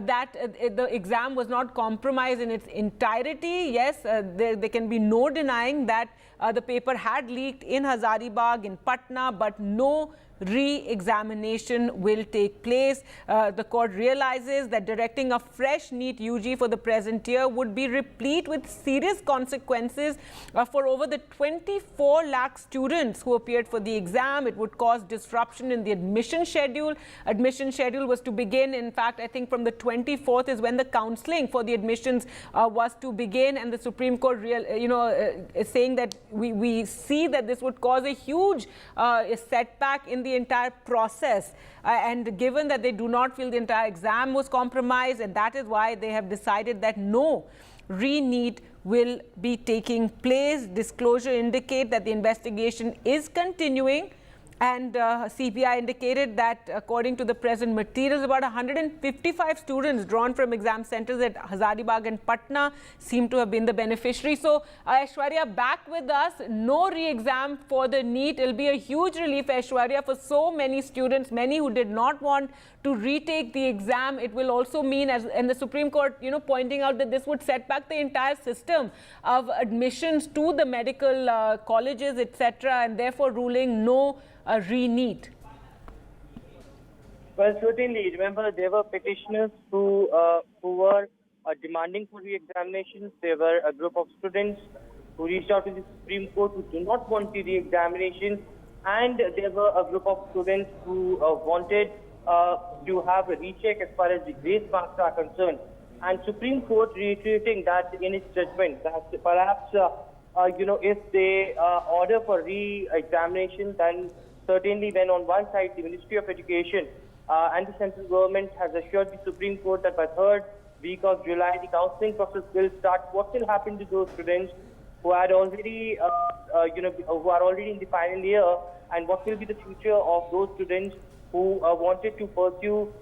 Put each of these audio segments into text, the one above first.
the exam was not compromised in its entirety. Yes, there can be no denying that the paper had leaked in Hazaribagh, in Patna, but no re-examination will take place. The court realizes that directing a fresh NEET UG for the present year would be replete with serious consequences for over the 24 lakh students who appeared for the exam. It would cause disruption in the admission schedule. Admission schedule was to begin, in fact, I think from the 24th is when the counselling for the admissions was to begin, and the Supreme Court is saying that we see that this would cause a huge setback in the entire process, and given that they do not feel the entire exam was compromised, and that is why they have decided that no re-NEET will be taking place. Disclosure indicate that the investigation is continuing, and CBI indicated that according to the present materials, about 155 students drawn from exam centers at Hazaribagh and Patna seem to have been the beneficiary. So Aishwarya, back with us. No re-exam for the NEET. It will be a huge relief, Aishwarya, for so many students, many who did not want to retake the exam. It will also mean, and the Supreme Court, pointing out that this would set back the entire system of admissions to the medical colleges, etc., and therefore ruling no re-NEET. Well, certainly. Remember, there were petitioners who were demanding for re-examinations. There were a group of students who reached out to the Supreme Court who do not want the re-examinations, and there were a group of students who wanted to have a recheck as far as the grace marks are concerned. And Supreme Court reiterating that in its judgment that perhaps if they order for re-examination, then certainly when on one side the Ministry of Education and the central government has assured the Supreme Court that by 3rd week of July the counselling process will start, what will happen to those students who had already, who are already in the final year, and what will be the future of those students who wanted to pursue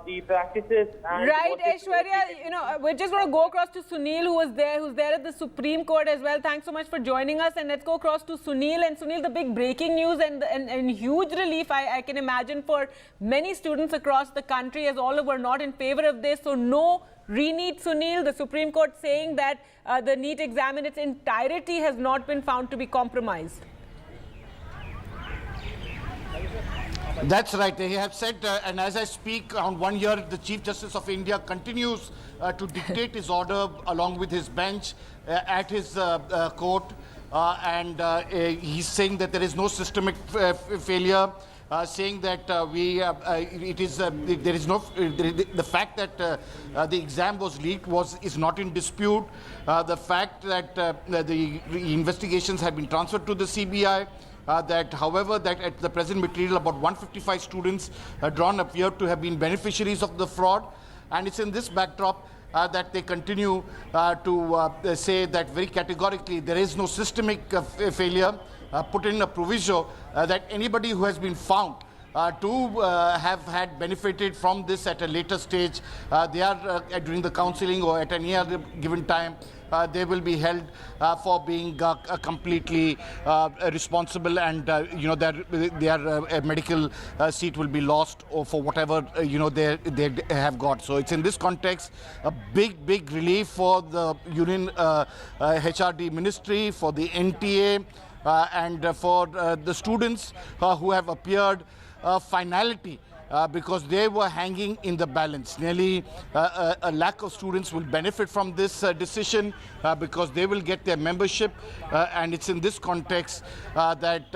the practices? And right, Aishwarya, we're just going to go across to Sunil, who's there at the Supreme Court as well. Thanks so much for joining us, and let's go across to Sunil. And Sunil, the big breaking news and huge relief, I can imagine, for many students across the country, as all were not in favor of this. So no re-NEET, Sunil. The Supreme Court saying that the NEET exam in its entirety has not been found to be compromised. That's right. They have said, and as I speak, on 1 year, the Chief Justice of India continues to dictate his order along with his bench at his court, and he's saying that there is no systemic failure, saying that the fact that the exam was leaked is not in dispute. The fact that the investigations have been transferred to the CBI. That, however, that at the present material, about 155 students drawn appear to have been beneficiaries of the fraud. And it's in this backdrop that they continue to say that very categorically there is no systemic failure, put in a proviso that anybody who has been found to have had benefited from this at a later stage, they are during the counselling or at any other given time, they will be held for being completely responsible, and their medical seat will be lost, or for whatever they have got. So it's in this context a big relief for the Union HRD Ministry, for the NTA, and for the students who have appeared. Finality, because they were hanging in the balance. Nearly a lakh of students will benefit from this decision because they will get their membership, and it's in this context that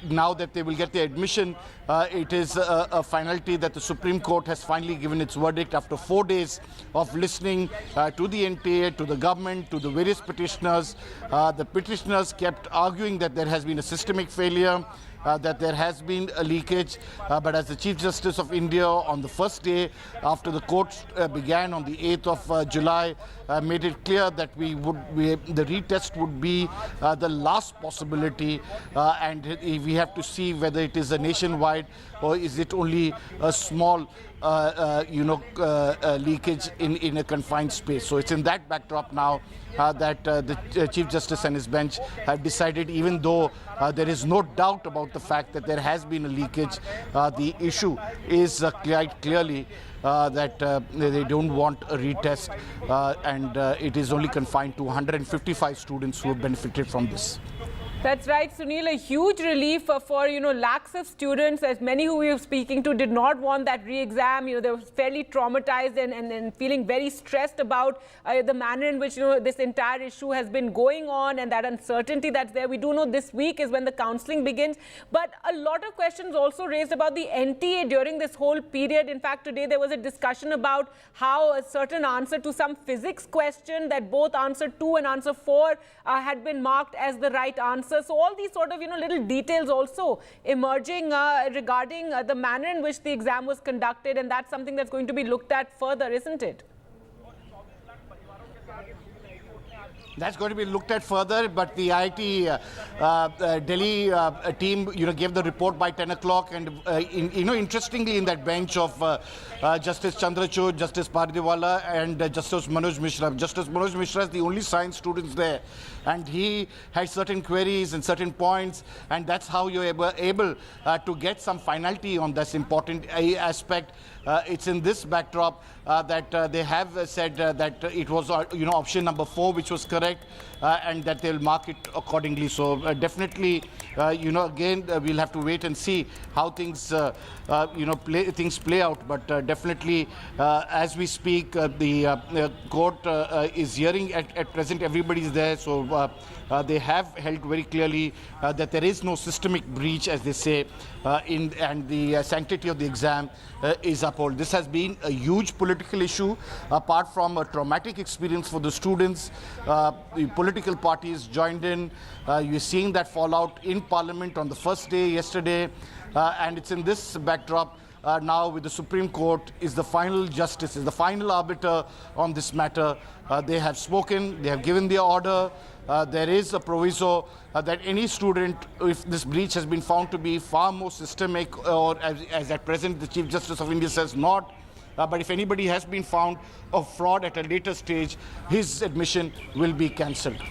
now that they will get their admission, it is a finality that the Supreme Court has finally given its verdict after 4 days of listening to the NTA, to the government, to the various petitioners. The petitioners kept arguing that there has been a systemic failure, that there has been a leakage, but as the Chief Justice of India on the first day after the court began on the 8th of July made it clear that the retest would be the last possibility, and we have to see whether it is a nationwide or is it only a small leakage in a confined space. So it's in that backdrop now that the Chief Justice and his bench have decided, even though there is no doubt about the fact that there has been a leakage, the issue is quite clearly that they don't want a retest, and it is only confined to 155 students who have benefited from this. That's right, Sunil. A huge relief for lakhs of students, as many who we were speaking to did not want that re-exam. They were fairly traumatized and feeling very stressed about the manner in which this entire issue has been going on, and that uncertainty that's there. We do know this week is when the counselling begins, but a lot of questions also raised about the NTA during this whole period. In fact, today there was a discussion about how a certain answer to some physics question, that both answer 2 and answer 4 had been marked as the right answer. So all these sort of little details also emerging regarding the manner in which the exam was conducted, and that's something that's going to be looked at further, isn't it? That's going to be looked at further, but the IIT Delhi team, gave the report by 10 o'clock, and interestingly, in that bench of Justice Chandrachud, Justice Pardiwala, and Justice Manoj Mishra. Justice Manoj Mishra is the only science student there, and he had certain queries and certain points, and that's how you were able to get some finality on this important aspect. It's in this backdrop that they have said that it was option number 4 which was correct, and that they'll mark it accordingly. So definitely, again, we'll have to wait and see how things play out. But definitely, as we speak, the court is hearing at present. Everybody's there, so they have held very clearly that there is no systemic breach, as they say, and the sanctity of the exam is upheld. This has been a huge political issue, apart from a traumatic experience for the students. The political parties joined in. You're seeing that fallout in Parliament on the first day yesterday, and it's in this backdrop now with the Supreme Court is the final justice, is the final arbiter on this matter. They have spoken, they have given the order. There is a proviso that any student, if this breach has been found to be far more systemic, or as at present the Chief Justice of India says not, but if anybody has been found of fraud at a later stage, his admission will be cancelled.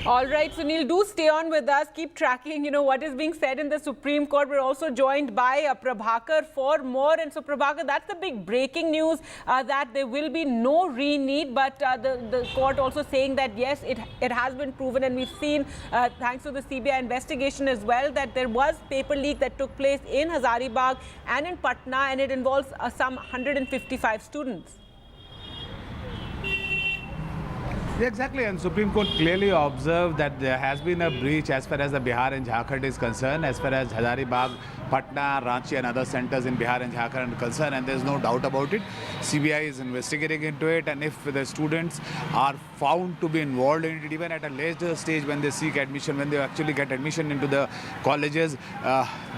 All right, Sunil, do stay on with us. Keep tracking, what is being said in the Supreme Court. We're also joined by Prabhakar for more. And so, Prabhakar, that's the big breaking news, that there will be no re-NEET. But the court also saying that, yes, it has been proven. And we've seen, thanks to the CBI investigation as well, that there was paper leak that took place in Hazaribagh and in Patna, and it involves some 155 students. Exactly, and Supreme Court clearly observed that there has been a breach as far as the Bihar and Jharkhand is concerned, as far as Hazaribagh, Patna, Ranchi and other centers in Bihar and Jharkhand are concerned, and there's no doubt about it. CBI is investigating into it, and if the students are found to be involved in it, even at a later stage when they seek admission, when they actually get admission into the colleges,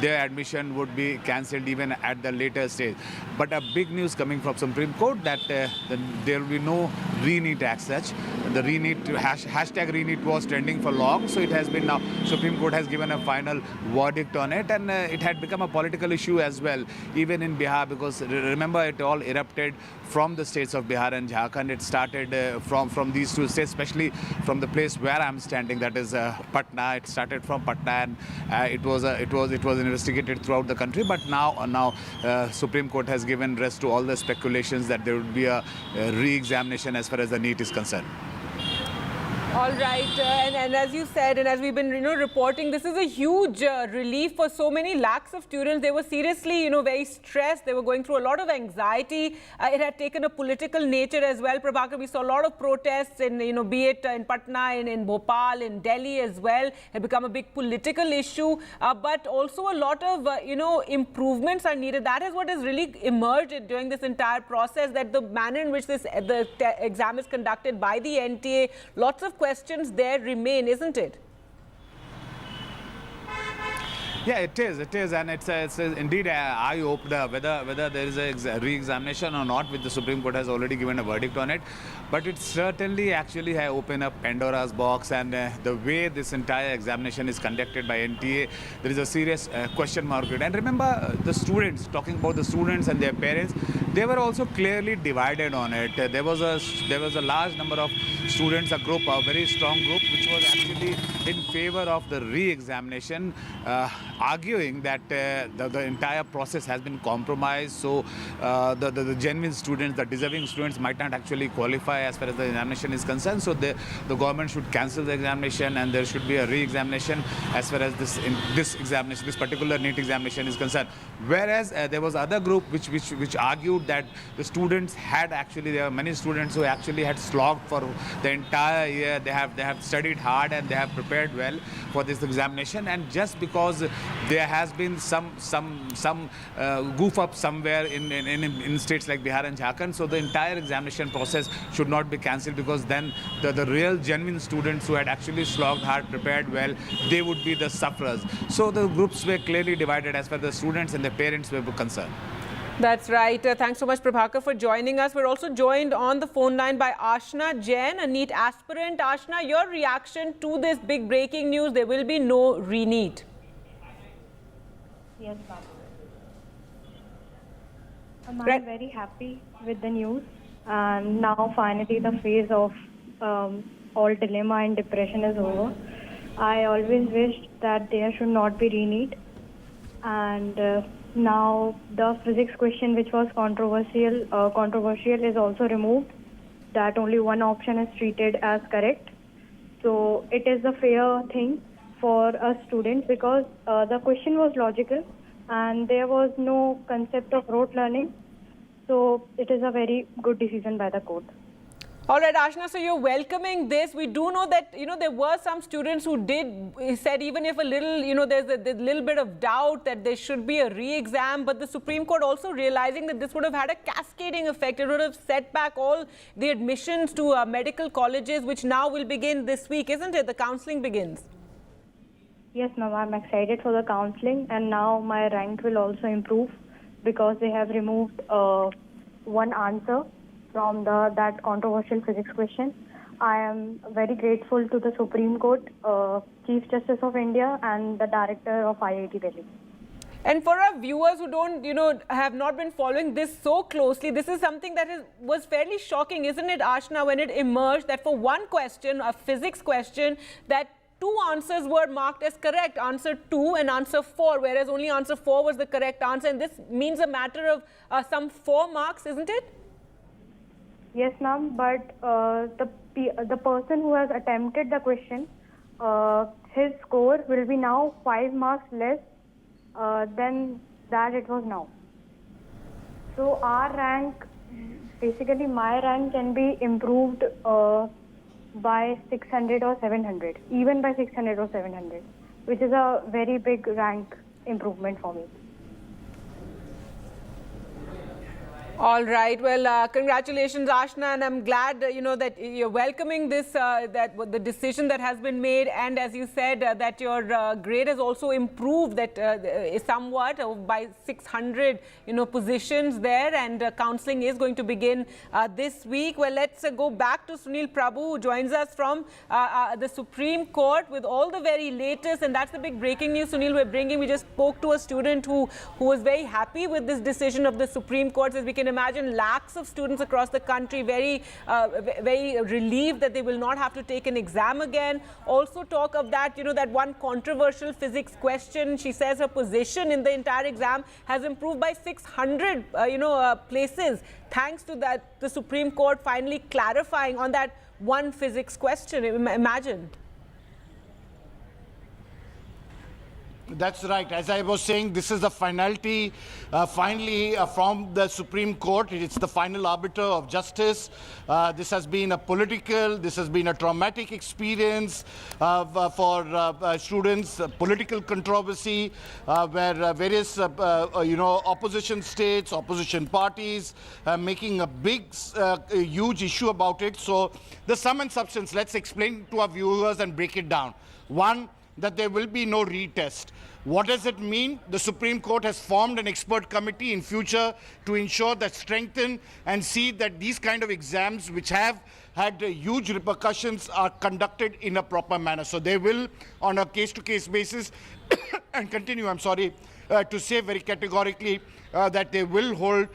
their admission would be cancelled even at the later stage. But a big news coming from Supreme Court that there will be no re-NEET as such. The re-NEET, hashtag re-NEET was trending for long, so it has been now, Supreme Court has given a final verdict on it, and it had become a political issue as well, even in Bihar, because remember it all erupted from the states of Bihar and Jharkhand. It started from these two states, especially from the place where I'm standing, that is Patna. It started from Patna, and it was investigated throughout the country. But now Supreme Court has given rest to all the speculations that there would be a re-examination as far as the NEET is concerned. All right, and as you said, and as we've been reporting, this is a huge relief for so many lakhs of students. They were seriously very stressed. They were going through a lot of anxiety. It had taken a political nature as well. Prabhakar, we saw a lot of protests in be it in Patna, in Bhopal, in Delhi as well. It had become a big political issue, but also a lot of improvements are needed. That is what has really emerged during this entire process, that the manner in which the exam is conducted by the NTA, lots of questions there remain, isn't it? Yeah, it is, and it's indeed an eye-opener whether there is a re-examination or not, which the Supreme Court has already given a verdict on it. But it certainly actually has opened up Pandora's box, and the way this entire examination is conducted by NTA, there is a serious question mark. And remember, the students, talking about the students and their parents, they were also clearly divided on it. There was a large number of students, a very strong group, which was actually in favor of the re-examination, arguing that the entire process has been compromised, so the genuine students, the deserving students might not actually qualify as far as the examination is concerned. So the government should cancel the examination, and there should be a re-examination as far as this particular NEET examination is concerned. Whereas there was other group which argued that the students there were many students who actually had slogged for the entire year. They have studied hard and they have prepared well for this examination, and just because there has been some goof up somewhere in states like Bihar and Jharkhand, so the entire examination process should not be cancelled, because then the real genuine students who had actually slogged hard, prepared well, they would be the sufferers. So the groups were clearly divided as far as the students and their parents were concerned. That's right. Thanks so much, Prabhakar, for joining us. We're also joined on the phone line by Ashna Jain, a NEET aspirant. Ashna, your reaction to this big breaking news: there will be no re-NEET. Yes, ma'am. I'm very happy with the news, and now finally the phase of all dilemma and depression is over. I always wished that there should not be re-NEET, and now the physics question, which was controversial, is also removed. That only one option is treated as correct. So it is a fair thing for us students, because the question was logical and there was no concept of rote learning. So it is a very good decision by the court. All right, Ashna, so you're welcoming this. We do know that, there were some students who said even if a little, there's a little bit of doubt that there should be a re-exam, but the Supreme Court also realizing that this would have had a cascading effect. It would have set back all the admissions to medical colleges, which now will begin this week, isn't it? The counselling begins. Yes, ma'am, I'm excited for the counselling, and now my rank will also improve, because they have removed one answer from that controversial physics question. I am very grateful to the Supreme Court, Chief Justice of India, and the Director of IIT Delhi. And for our viewers who don't, have not been following this so closely, this is something that was fairly shocking, isn't it, Ashna, when it emerged that for one question, a physics question, that two answers were marked as correct, answer 2 and answer 4, whereas only answer 4 was the correct answer. And this means a matter of some 4 marks, isn't it? Yes, ma'am, but the person who has attempted the question, his score will be now 5 marks less than that it was now. So our rank, basically my rank, can be improved by 600 or 700, even by 600 or 700, which is a very big rank improvement for me. All right. Well, congratulations, Ashna, and I'm glad that you're welcoming this the decision that has been made, and as you said that your grade has also improved somewhat by 600 positions there, and counselling is going to begin this week. Well, let's go back to Sunil Prabhu, who joins us from the Supreme Court with all the very latest, and that's the big breaking news, Sunil, we're bringing. We just spoke to a student who was very happy with this decision of the Supreme Court. As we can imagine, lakhs of students across the country very relieved that they will not have to take an exam again. Also talk of that, that one controversial physics question. She says her position in the entire exam has improved by 600, places, thanks to that, the Supreme Court finally clarifying on that one physics question. Imagine. That's right. As I was saying, this is the finality, finally, from the Supreme Court. It's the final arbiter of justice. This has been this has been a traumatic experience for students, political controversy, where various, opposition states, opposition parties, making a big, huge issue about it. So the sum and substance, let's explain to our viewers and break it down. One, that there will be no retest. What does it mean? The Supreme Court has formed an expert committee in future to ensure that strengthen and see that these kind of exams which have had huge repercussions are conducted in a proper manner. So they will, on a case-to-case basis, and continue, to say very categorically that they will hold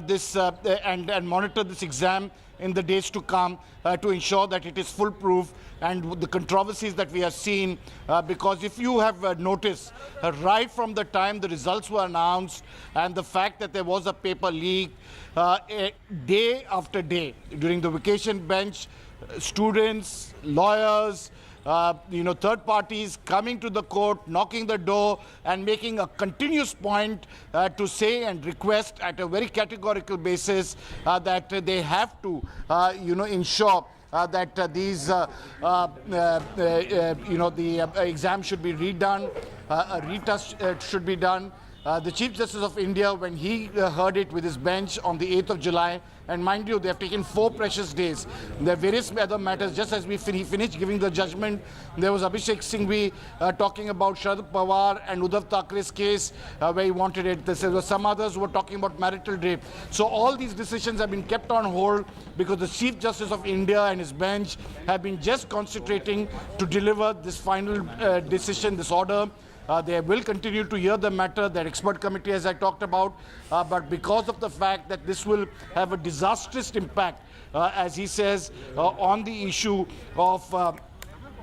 this and monitor this exam in the days to come to ensure that it is foolproof. And the controversies that we have seen, because if you have noticed, right from the time the results were announced and the fact that there was a paper leak, day after day during the vacation bench, students, lawyers, third parties coming to the court, knocking the door and making a continuous point to say and request at a very categorical basis that they have to, ensure that these, the exam should be redone, a retest should be done. The Chief Justice of India, when he heard it with his bench on the 8th of July, and mind you, they have taken 4 precious days. There are various other matters. Just as he finished giving the judgment, there was Abhishek Singhvi talking about Sharad Pawar and Uddhav Thackeray's case where he wanted it. There were some others who were talking about marital rape. So all these decisions have been kept on hold because the Chief Justice of India and his bench have been just concentrating to deliver this final decision, this order. They will continue to hear the matter, that expert committee as I talked about, but because of the fact that this will have a disastrous impact, as he says, on the issue of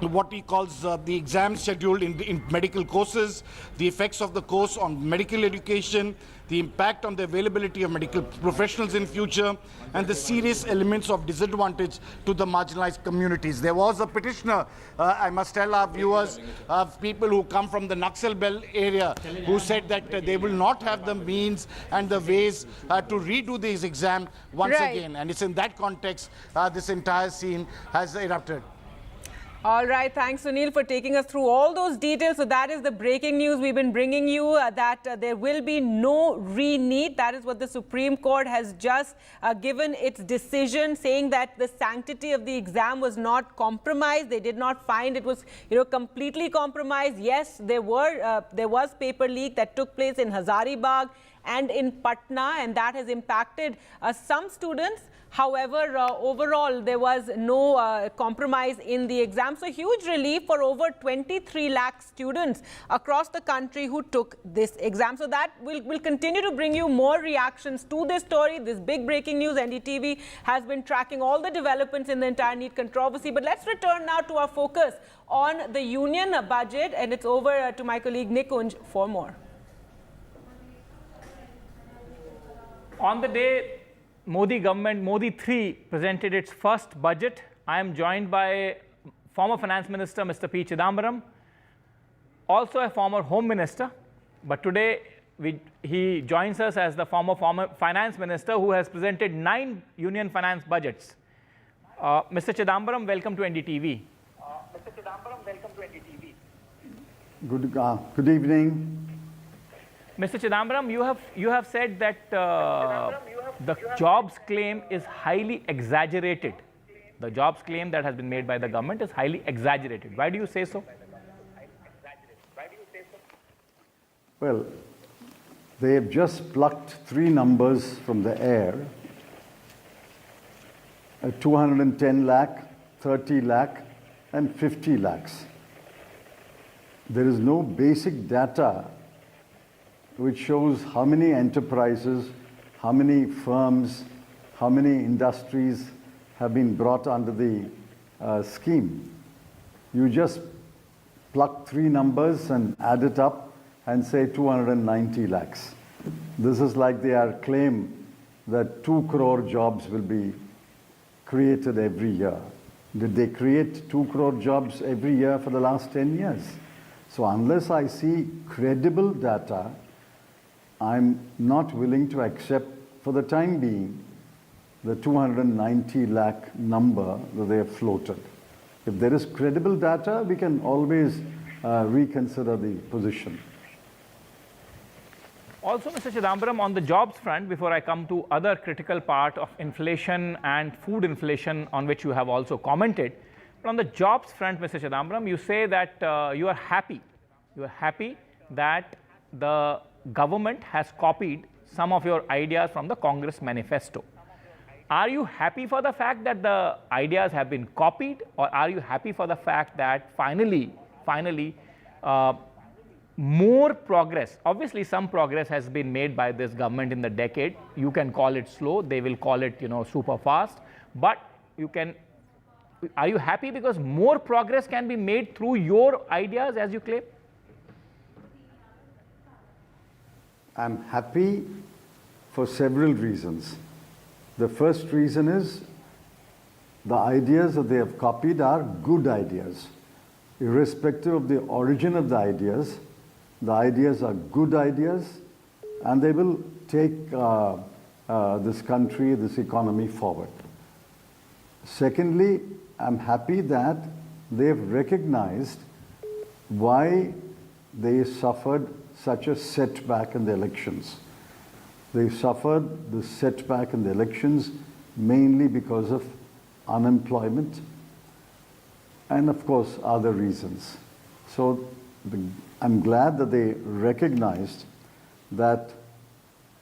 what he calls the exam schedule in medical courses, the effects of the course on medical education, the impact on the availability of medical professionals in future, and the serious elements of disadvantage to the marginalized communities. There was a petitioner, I must tell our viewers, of people who come from the Naxal Belt area, who said that they will not have the means and the ways to redo this exam once again. And it's in that context this entire scene has erupted. All right. Thanks, Sunil, for taking us through all those details. So that is the breaking news we've been bringing you, that there will be no re-NEET. That is what the Supreme Court has just given its decision, saying that the sanctity of the exam was not compromised. They did not find it was, completely compromised. Yes, there was paper leak that took place in Hazaribagh and in Patna, and that has impacted some students. However, overall, there was no compromise in the exam. So huge relief for over 23 lakh students across the country who took this exam. So that will continue to bring you more reactions to this story, this big breaking news. NDTV has been tracking all the developments in the entire NEET controversy. But let's return now to our focus on the union budget. And it's over to my colleague Nikunj for more. On the day Modi government, Modi 3, presented its first budget, I am joined by former Finance Minister Mr. P. Chidambaram, also a former Home Minister, but today he joins us as the former Finance Minister who has presented 9 union finance budgets. Mr. Chidambaram, welcome to NDTV. Good evening. Mr. Chidambaram, you have said that the jobs claim is highly exaggerated. The jobs claim that has been made by the government is highly exaggerated. Why do you say so? Well, they have just plucked 3 numbers from the air. 210 lakh, 30 lakh, and 50 lakhs. There is no basic data which shows how many enterprises, how many firms, how many industries have been brought under the scheme. You just pluck 3 numbers and add it up and say 290 lakhs. This is like their claim that 2 crore jobs will be created every year. Did they create 2 crore jobs every year for the last 10 years? So unless I see credible data, I'm not willing to accept, for the time being, the 290 lakh number that they have floated. If there is credible data, we can always reconsider the position. Also, Mr. Chidambaram, on the jobs front, before I come to other critical part of inflation and food inflation on which you have also commented, but on the jobs front, Mr. Chidambaram, you say that you are happy that the government has copied some of your ideas from the Congress manifesto. Are you happy for the fact that the ideas have been copied, or are you happy for the fact that finally, more progress, obviously some progress has been made by this government in the decade. You can call it slow, they will call it, super fast, but are you happy because more progress can be made through your ideas as you claim? I'm happy for several reasons. The first reason is the ideas that they have copied are good ideas. Irrespective of the origin of the ideas are good ideas, and they will take this country, this economy forward. Secondly, I'm happy that they've recognized why they suffered such a setback in the elections. They suffered the setback in the elections mainly because of unemployment and, of course, other reasons. So I'm glad that they recognized that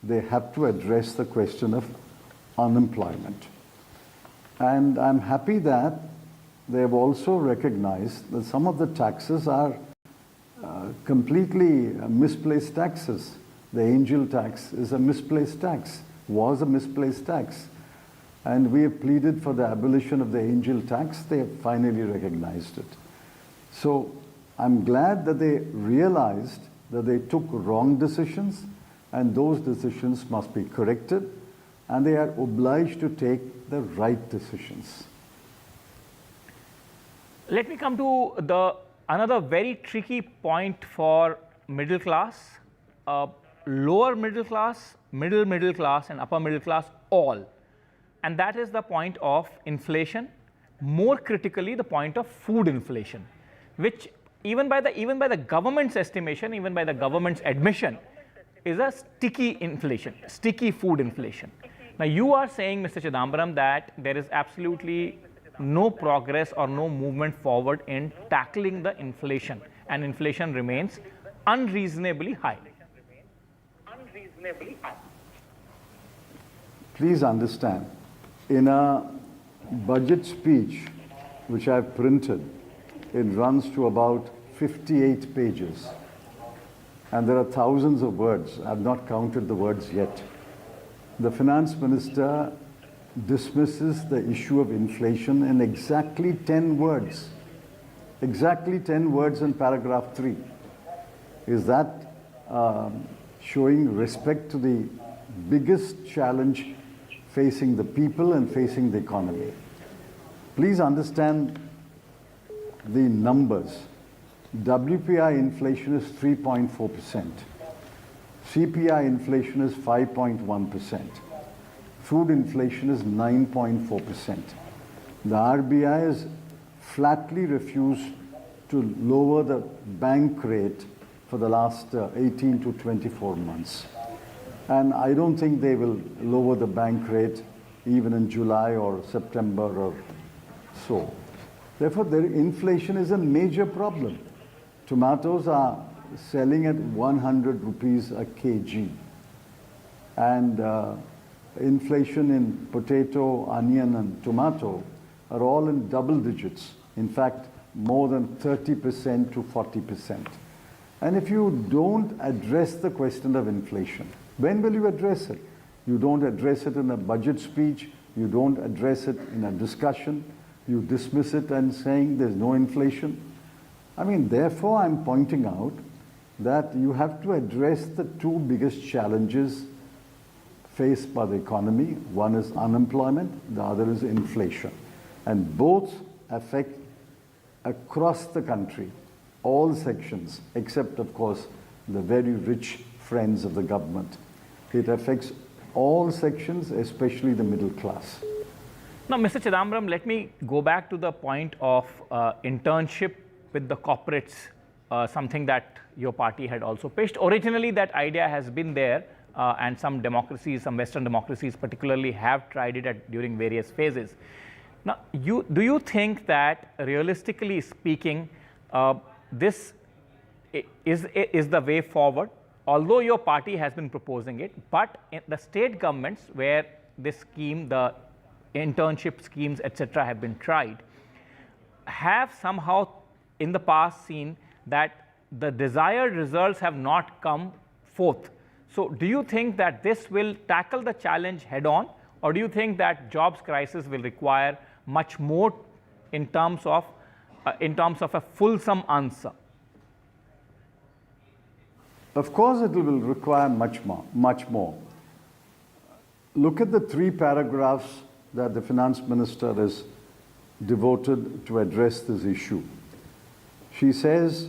they have to address the question of unemployment. And I'm happy that they have also recognized that some of the taxes are completely misplaced taxes. The angel tax is a misplaced tax, was a misplaced tax. And we have pleaded for the abolition of the angel tax. They have finally recognized it. So I'm glad that they realized that they took wrong decisions, and those decisions must be corrected, and they are obliged to take the right decisions. Let me come to another very tricky point for middle class, lower middle class, middle class, and upper middle class, all. And that is the point of inflation, more critically the point of food inflation, which even by the government's estimation, even by the government's admission, is a sticky inflation, sticky food inflation. Now you are saying, Mr. Chidambaram, that there is absolutely no progress or no movement forward in tackling the inflation, and inflation remains unreasonably high. Please understand, in a budget speech which I've printed, it runs to about 58 pages. And there are thousands of words. I've not counted the words yet. The finance minister dismisses the issue of inflation in exactly 10 words. Exactly 10 words in paragraph 3. Is that showing respect to the biggest challenge facing the people and facing the economy? Please understand the numbers. WPI inflation is 3.4%. CPI inflation is 5.1%. Food inflation is 9.4%. The RBI has flatly refused to lower the bank rate for the last 18 to 24 months. And I don't think they will lower the bank rate even in July or September or so. Therefore, the inflation is a major problem. Tomatoes are selling at 100 rupees a kg. And inflation in potato, onion, and tomato are all in double digits. In fact, more than 30% to 40%. And if you don't address the question of inflation, when will you address it? You don't address it in a budget speech. You don't address it in a discussion. You dismiss it and saying there's no inflation. I mean, therefore, I'm pointing out that you have to address the two biggest challenges faced by the economy. One is unemployment, the other is inflation. And both affect across the country, all sections, except, of course, the very rich friends of the government. It affects all sections, especially the middle class. Now, Mr. Chidambaram, let me go back to the point of internship with the corporates, something that your party had also pitched. Originally, that idea has been there, and some democracies, some Western democracies particularly, have tried it during various phases. Now, do you think that, realistically speaking, this is the way forward, although your party has been proposing it, but in the state governments where this scheme, the internship schemes, etc., have been tried, have somehow in the past seen that the desired results have not come forth. So do you think that this will tackle the challenge head on, or do you think that jobs crisis will require much more in terms of a fulsome answer? Of course, it will require much more. Look at the 3 paragraphs that the finance minister has devoted to address this issue. She says,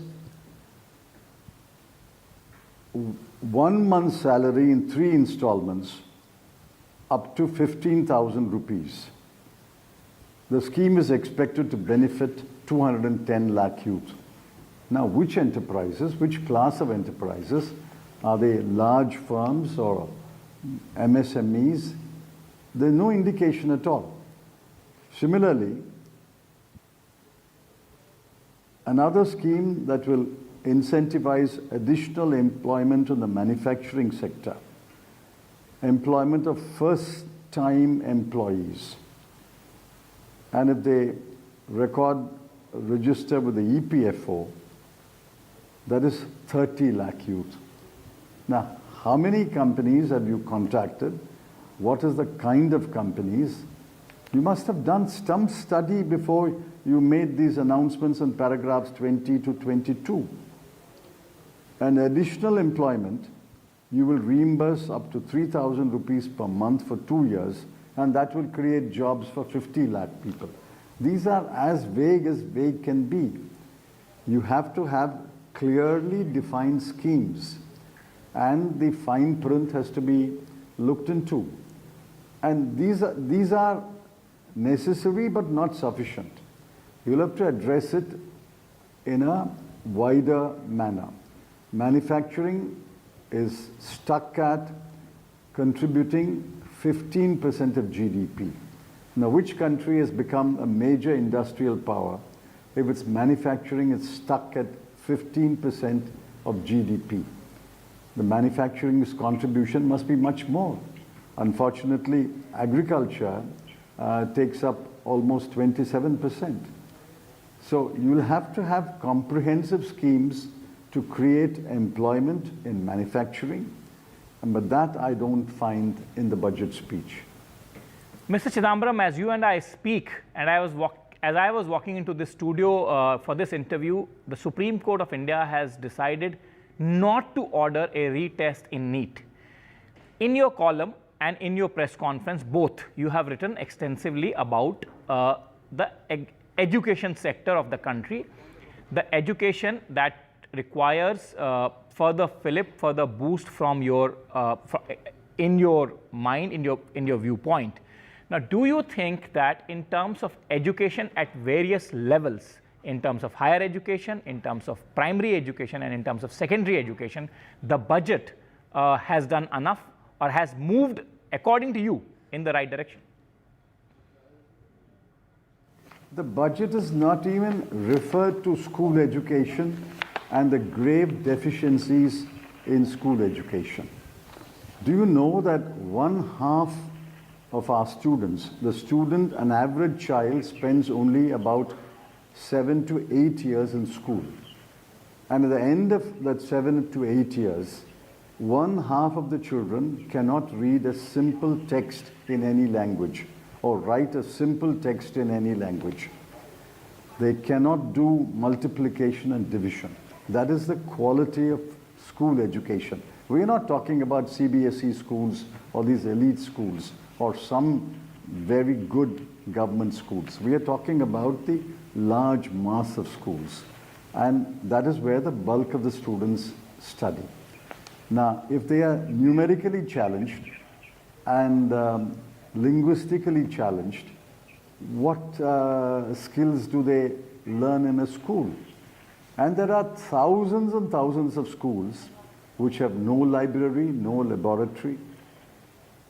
1 month's salary in 3 installments up to 15,000 rupees. The scheme is expected to benefit 210 lakh youth. Now, which enterprises, which class of enterprises? Are they large firms or MSMEs? There's no indication at all. Similarly, another scheme that will incentivize additional employment in the manufacturing sector, employment of first-time employees. And if they register with the EPFO, that is 30 lakh youth. Now, how many companies have you contacted? What is the kind of companies? You must have done some study before you made these announcements in paragraphs 20 to 22. And additional employment, you will reimburse up to 3,000 rupees per month for 2 years, and that will create jobs for 50 lakh people. These are as vague can be. You have to have clearly defined schemes, and the fine print has to be looked into. And these are necessary but not sufficient. You'll have to address it in a wider manner. Manufacturing is stuck at contributing 15% of GDP. Now, which country has become a major industrial power if its manufacturing is stuck at 15% of GDP? The manufacturing's contribution must be much more. Unfortunately, agriculture takes up almost 27%. So you'll have to have comprehensive schemes to create employment in manufacturing, but that I don't find in the budget speech. Mr. Chidambaram, as you and I speak, and as I was walking into this studio for this interview, the Supreme Court of India has decided not to order a retest in NEET. In your column and in your press conference, both, you have written extensively about the education sector of the country, the education that requires further fillip, further boost from your in your mind, in your viewpoint. Now, do you think that in terms of education at various levels, in terms of higher education, in terms of primary education, and in terms of secondary education, the budget has done enough or has moved, according to you, in the right direction? The budget is not even referred to school education and the grave deficiencies in school education. Do you know that 1/2 of our students, an average child spends only about 7 to 8 years in school. And at the end of that 7 to 8 years, 1/2 of the children cannot read a simple text in any language or write a simple text in any language. They cannot do multiplication and division. That is the quality of school education. We are not talking about CBSE schools or these elite schools or some very good government schools. We are talking about the large mass of schools, and that is where the bulk of the students study. Now, if they are numerically challenged and linguistically challenged, what skills do they learn in a school? And there are thousands and thousands of schools which have no library, no laboratory.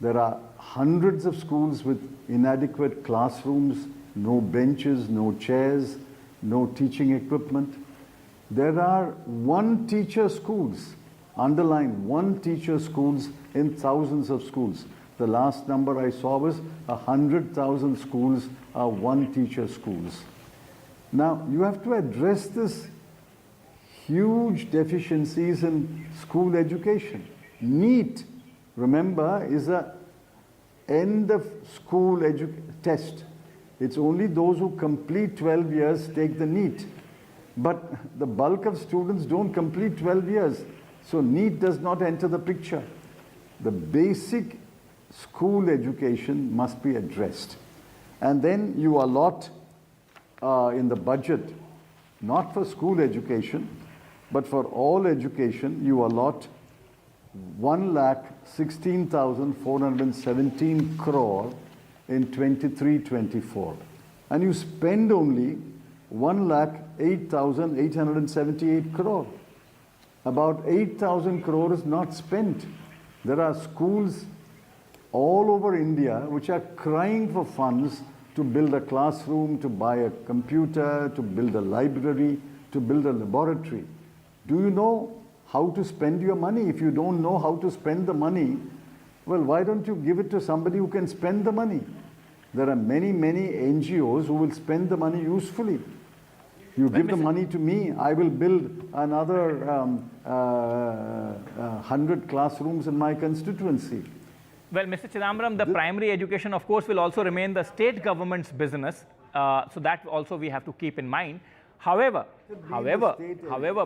There are hundreds of schools with inadequate classrooms, no benches, no chairs, no teaching equipment. There are one teacher schools, underline one teacher schools in thousands of schools. The last number I saw was 100,000 schools are one teacher schools. Now, you have to address this huge deficiencies in school education. NEET, remember, is a end of school test. It's only those who complete 12 years take the NEET. But the bulk of students don't complete 12 years. So NEET does not enter the picture. The basic school education must be addressed. And then you allot in the budget, not for school education, but for all education, you allot 1,16,417 crore in 23-24. And you spend only 1,08,878 crore. About 8,000 crore is not spent. There are schools all over India which are crying for funds to build a classroom, to buy a computer, to build a library, to build a laboratory. Do you know how to spend your money? If you don't know how to spend the money, well, why don't you give it to somebody who can spend the money? There are many, many NGOs who will spend the money usefully. You give the money to me, I will build another 100 classrooms in my constituency. Well, Mr. Chidambaram, the primary education, of course, will also remain the state government's business. So that also we have to keep in mind. However,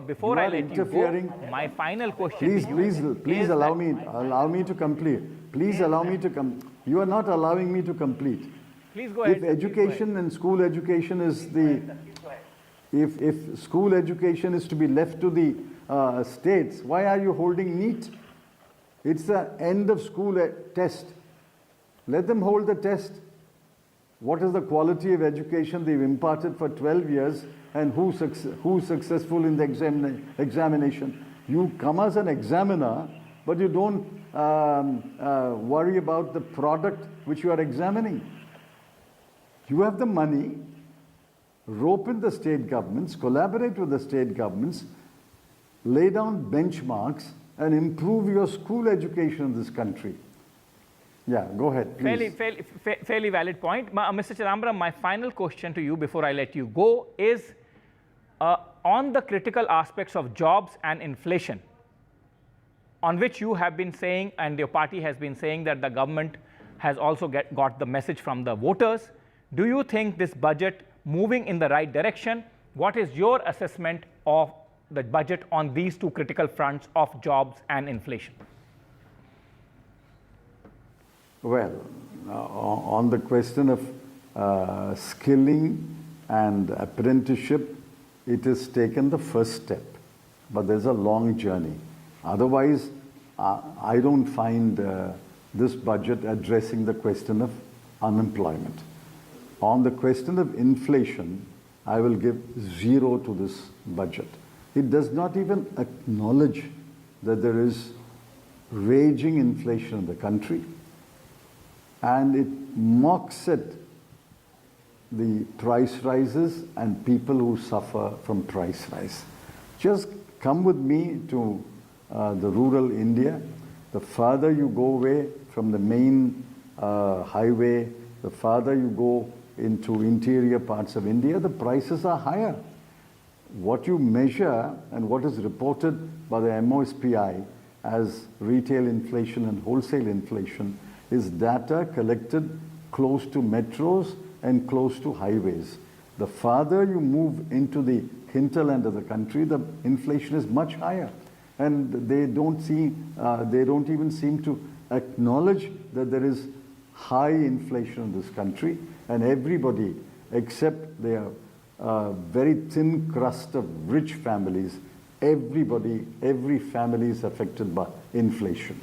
before I let you go, my final question to you please allow me to complete. Please allow me to come. You are not allowing me to complete. Please go ahead. If education and school education is the, if school education is to be left to the states, why are you holding NEET? It's the end of school test. Let them hold the test. What is the quality of education they've imparted for 12 years and who's successful in the examination? You come as an examiner, but you don't worry about the product which you are examining. You have the money, rope in the state governments, collaborate with the state governments, lay down benchmarks and improve your school education in this country. Yeah, go ahead, please. Fairly valid point. Mr. Chidambaram, my final question to you before I let you go is on the critical aspects of jobs and inflation, on which you have been saying and your party has been saying that the government has also got the message from the voters. Do you think this budget moving in the right direction? What is your assessment of the budget on these two critical fronts of jobs and inflation? Well, on the question of skilling and apprenticeship, it has taken the first step, but there's a long journey. Otherwise, I don't find this budget addressing the question of unemployment. On the question of inflation, I will give 0 to this budget. It does not even acknowledge that there is raging inflation in the country, and it mocks at the price rises and people who suffer from price rise. Just come with me to the rural India. The farther you go away from the main highway, the farther you go into interior parts of India, the prices are higher. What you measure and what is reported by the MOSPI as retail inflation and wholesale inflation is data collected close to metros and close to highways. The farther you move into the hinterland of the country, the inflation is much higher. And they don't even seem to acknowledge that there is high inflation in this country, and everybody except their very thin crust of rich families, every family is affected by inflation.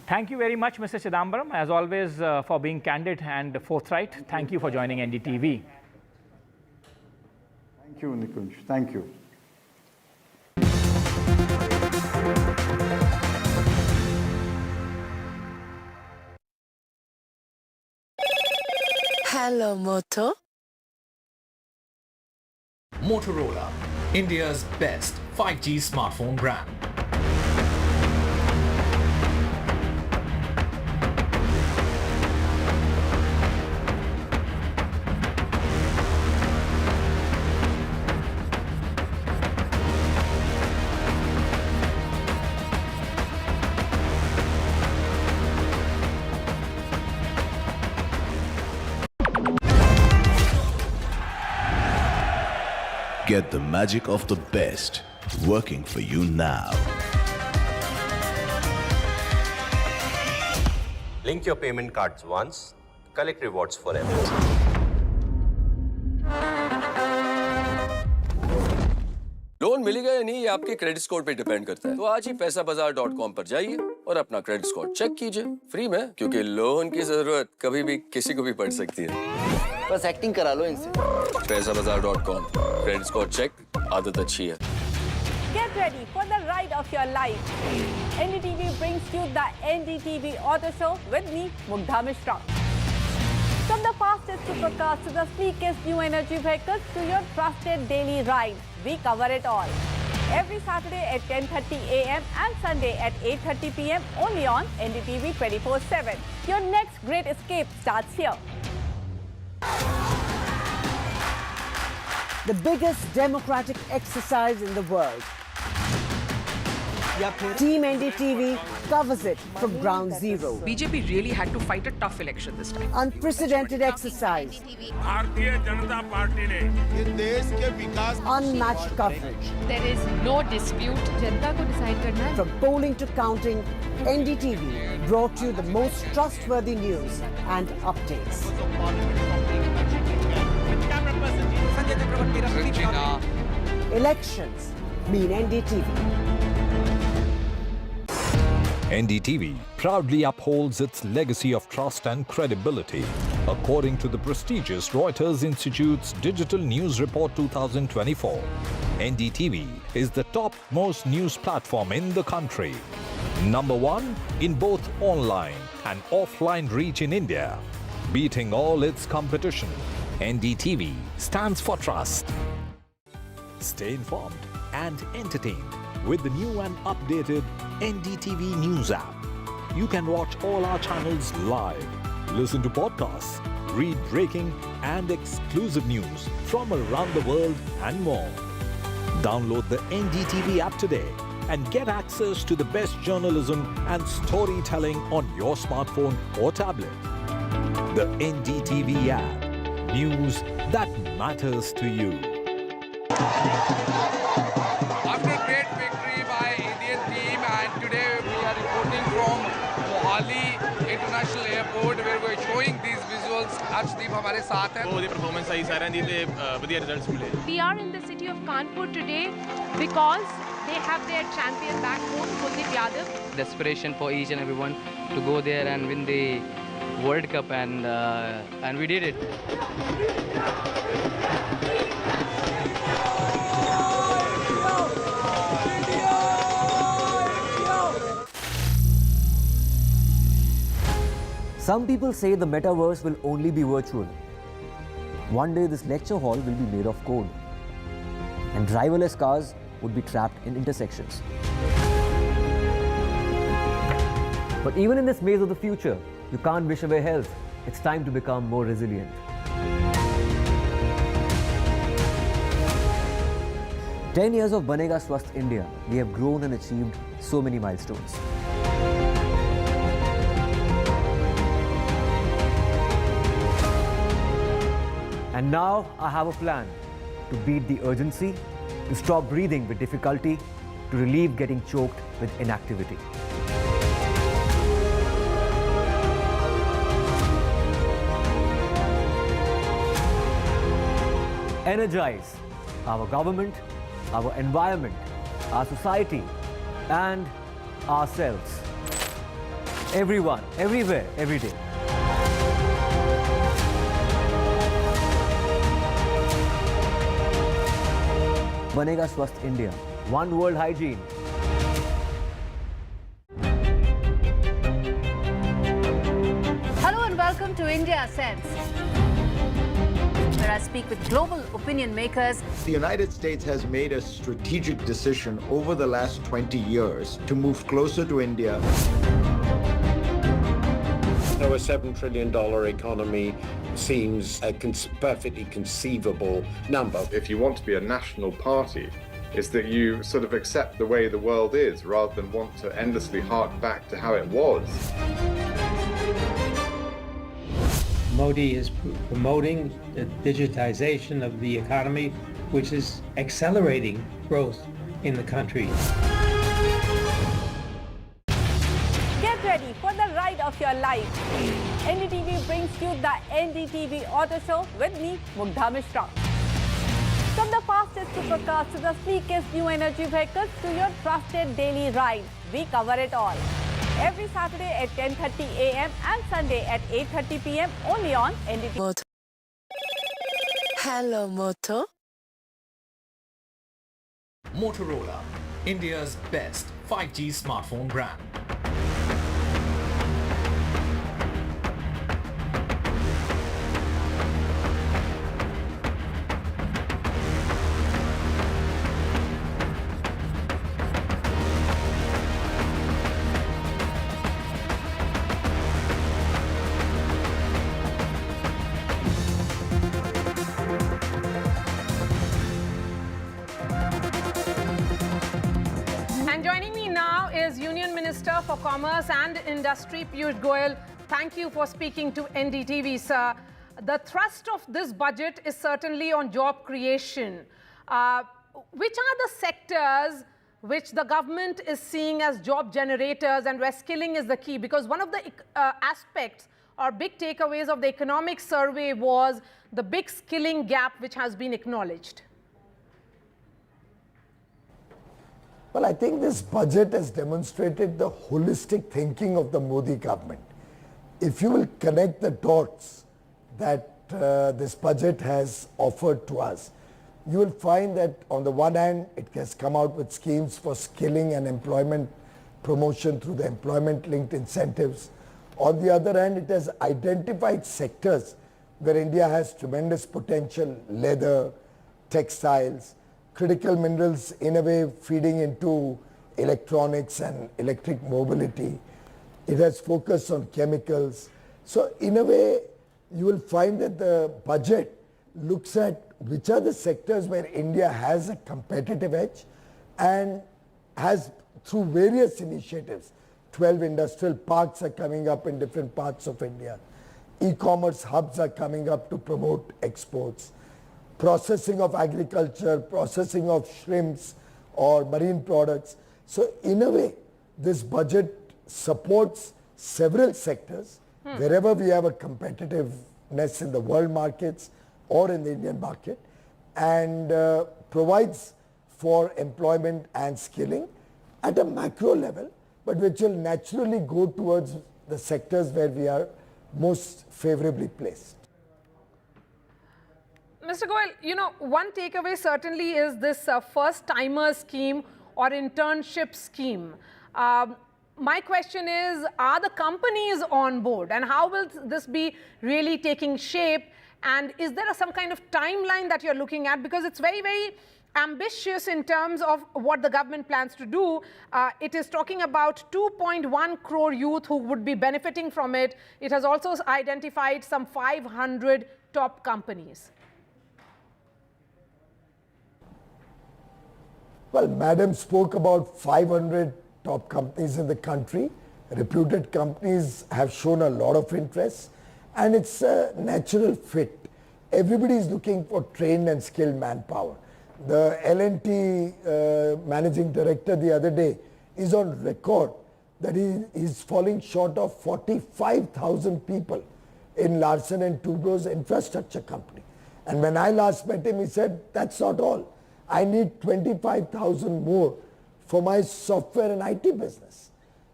Thank you very much, Mr. Chidambaram, as always, for being candid and forthright. Thank you for joining NDTV. Thank you, Nikunj. Thank you. Hello, Moto. Motorola India's best 5G smartphone brand. Get the magic of the best working for you now. Link your payment cards once, collect rewards forever. Loan मिलेगा या नहीं ये आपके credit score पे depend करता है। तो आज ही पैसाबाजार.com पर जाइए और अपना क्रेडिट स्कोर चेक कीजिए फ्री में, क्योंकि लोन की जरूरत कभी भी किसी को भी पड़ सकती है। बस एक्टिंग करा लो इनसे। पैसाबाजार.com, क्रेडिट स्कोर चेक, आदत अच्छी है। Get ready for the ride of your life. NDTV brings you the NDTV Auto Show with me, Mugdha Mishra. From the fastest supercars to the sleekest new energy vehicles to your trusted daily ride, we cover it all. Every Saturday at 10:30 a.m. and Sunday at 8:30 p.m. only on NDTV 24/7. Your next great escape starts here. The biggest democratic exercise in the world. Team NDTV covers it from ground zero. BJP really had to fight a tough election this time. Unprecedented exercise. Unmatched coverage. There is no dispute. जनता को decide करना है. From polling to counting, NDTV brought you the most trustworthy news and updates. Elections mean NDTV. NDTV proudly upholds its legacy of trust and credibility. According to the prestigious Reuters Institute's Digital News Report 2024, NDTV is the top-most news platform in the country. Number one in both online and offline reach in India. Beating all its competition, NDTV stands for trust. Stay informed and entertained with the new and updated NDTV News app. You can watch all our channels live, listen to podcasts, read breaking and exclusive news from around the world and more. Download the NDTV app today and get access to the best journalism and storytelling on your smartphone or tablet. The NDTV app. News that matters to you. After great victory by Indian team, and today we are reporting from Mohali International Airport where we are showing these visuals. Arshdeep हमारे साथ हैं. बहुत ही performance सही सारे दी थे बढ़िया results मिले. We are in the city of Kanpur today because they have their champion back home, Kuldeep Yadav. Desperation for each and everyone to go there and win the World Cup, and we did it. Some people say the metaverse will only be virtual. One day this lecture hall will be made of code, and driverless cars would be trapped in intersections. But even in this maze of the future, you can't wish away health. It's time to become more resilient. "10 years of Banega Swasth India, we have grown and achieved so many milestones. And now I have a plan to beat the urgency, to stop breathing with difficulty, to relieve getting choked with inactivity. Energize our government, our environment, our society, and ourselves. Everyone, everywhere, every day. Banega Swasth India. One world hygiene. Hello and welcome to India Sense. where I speak with global opinion makers. The United States has made a strategic decision over the last 20 years to move closer to India. So a $7 trillion economy seems a perfectly conceivable number. If you want to be a national party, it's that you sort of accept the way the world is rather than want to endlessly hark back to how it was. Modi is promoting the digitization of the economy, which is accelerating growth in the country. Get ready for the ride of your life. NDTV brings you the NDTV Auto Show with me, Mugdha Mishra. From the fastest supercars to the sleekest new energy vehicles to your trusted daily ride, we cover it all. Every Saturday at 10:30 a.m. and Sunday at 8:30 p.m. only on NDTV. Hello, Moto. Motorola, India's best 5G smartphone brand. And joining me now is Union Minister for Commerce and Industry, Piyush Goyal. Thank you for speaking to NDTV, sir. The thrust of this budget is certainly on job creation. Which are the sectors which the government is seeing as job generators and where skilling is the key? Because one of the aspects or big takeaways of the economic survey was the big skilling gap which has been acknowledged. Well, I think this budget has demonstrated the holistic thinking of the Modi government. If you will connect the dots that this budget has offered to us, you will find that on the one hand, it has come out with schemes for skilling and employment promotion through the employment-linked incentives. On the other hand, it has identified sectors where India has tremendous potential: leather, textiles, critical minerals, in a way feeding into electronics and electric mobility. It has focused on chemicals. So in a way, you will find that the budget looks at which are the sectors where India has a competitive edge and has, through various initiatives, 12 industrial parks are coming up in different parts of India. E-commerce hubs are coming up to promote exports. Processing of agriculture, processing of shrimps or marine products. So in a way, this budget supports several sectors wherever we have a competitiveness in the world markets or in the Indian market, and provides for employment and skilling at a macro level, but which will naturally go towards the sectors where we are most favorably placed. Mr. Goyal, you know, one takeaway certainly is this first-timer scheme or internship scheme. My question is, are the companies on board, and how will this be really taking shape? And is there some kind of timeline that you're looking at? Because it's very, very ambitious in terms of what the government plans to do. It is talking about 2.1 crore youth who would be benefiting from it. It has also identified some 500 top companies. Well, Madam spoke about 500 top companies in the country. Reputed companies have shown a lot of interest, and it's a natural fit. Everybody is looking for trained and skilled manpower. The L&T managing director the other day is on record that he is falling short of 45,000 people in Larsen & Toubro's infrastructure company. And when I last met him, he said, that's not all. I need 25,000 more for my software and IT business.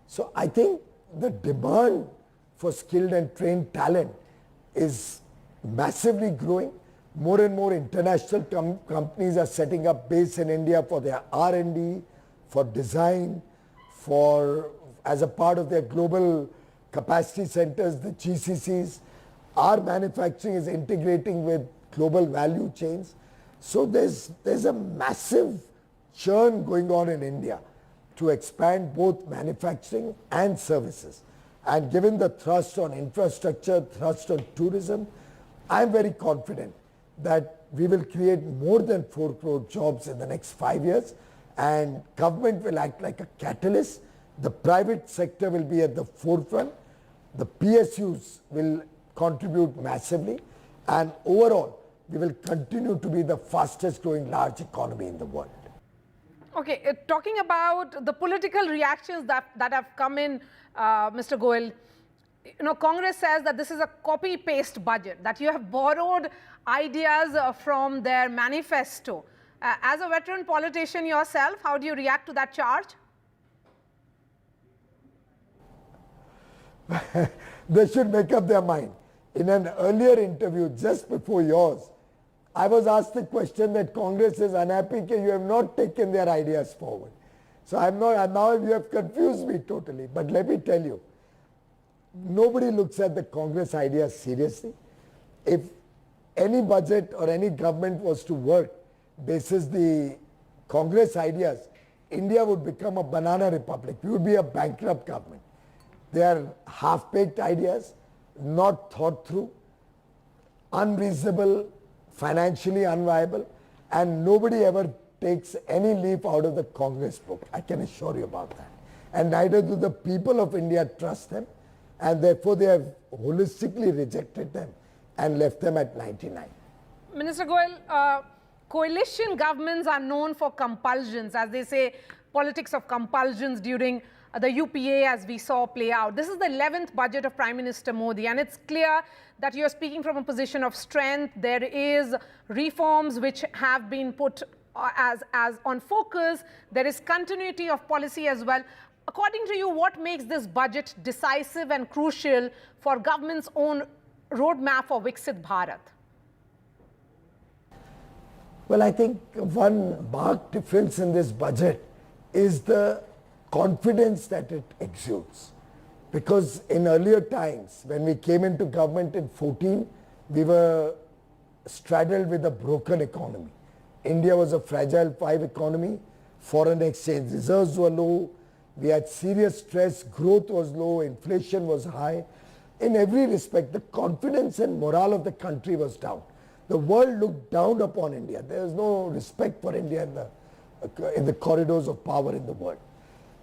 So I think the demand for skilled and trained talent is massively growing. More and more international companies are setting up base in India for their R&D, for design, as a part of their global capacity centers, the GCCs. Our manufacturing is integrating with global value chains. So there's a massive churn going on in India to expand both manufacturing and services. And given the thrust on infrastructure, thrust on tourism, I'm very confident that we will create more than 4 crore jobs in the next 5 years, and government will act like a catalyst. The private sector will be at the forefront. The PSUs will contribute massively, and overall, we will continue to be the fastest growing large economy in the world. Okay, talking about the political reactions that have come in, Mr. Goel, you know, Congress says that this is a copy-paste budget, that you have borrowed ideas from their manifesto. As a veteran politician yourself, how do you react to that charge? They should make up their mind. In an earlier interview, just before yours, I was asked the question that Congress is unhappy that you have not taken their ideas forward. So I'm not, now you have confused me totally. But let me tell you, nobody looks at the Congress ideas seriously. If any budget or any government was to work basis the Congress ideas, India would become a banana republic. We would be a bankrupt government. They are half-baked ideas, not thought through, unreasonable, financially unviable, and nobody ever takes any leaf out of the Congress book. I can assure you about that. And neither do the people of India trust them, and therefore they have holistically rejected them and left them at 99. Minister Goel, coalition governments are known for compulsions, as they say, politics of compulsions during the UPA, as we saw play out. This is the 11th budget of Prime Minister Modi, and it's clear that you're speaking from a position of strength. There is reforms which have been put as on focus. There is continuity of policy as well. According to you, what makes this budget decisive and crucial for government's own roadmap for Viksit Bharat? Well, I think one marked difference in this budget is the confidence that it exudes. Because in earlier times, when we came into government in 2014, we were straddled with a broken economy. India was a fragile 5 economy, foreign exchange reserves were low, we had serious stress, growth was low, inflation was high. In every respect, the confidence and morale of the country was down. The world looked down upon India. There was no respect for India in the corridors of power in the world.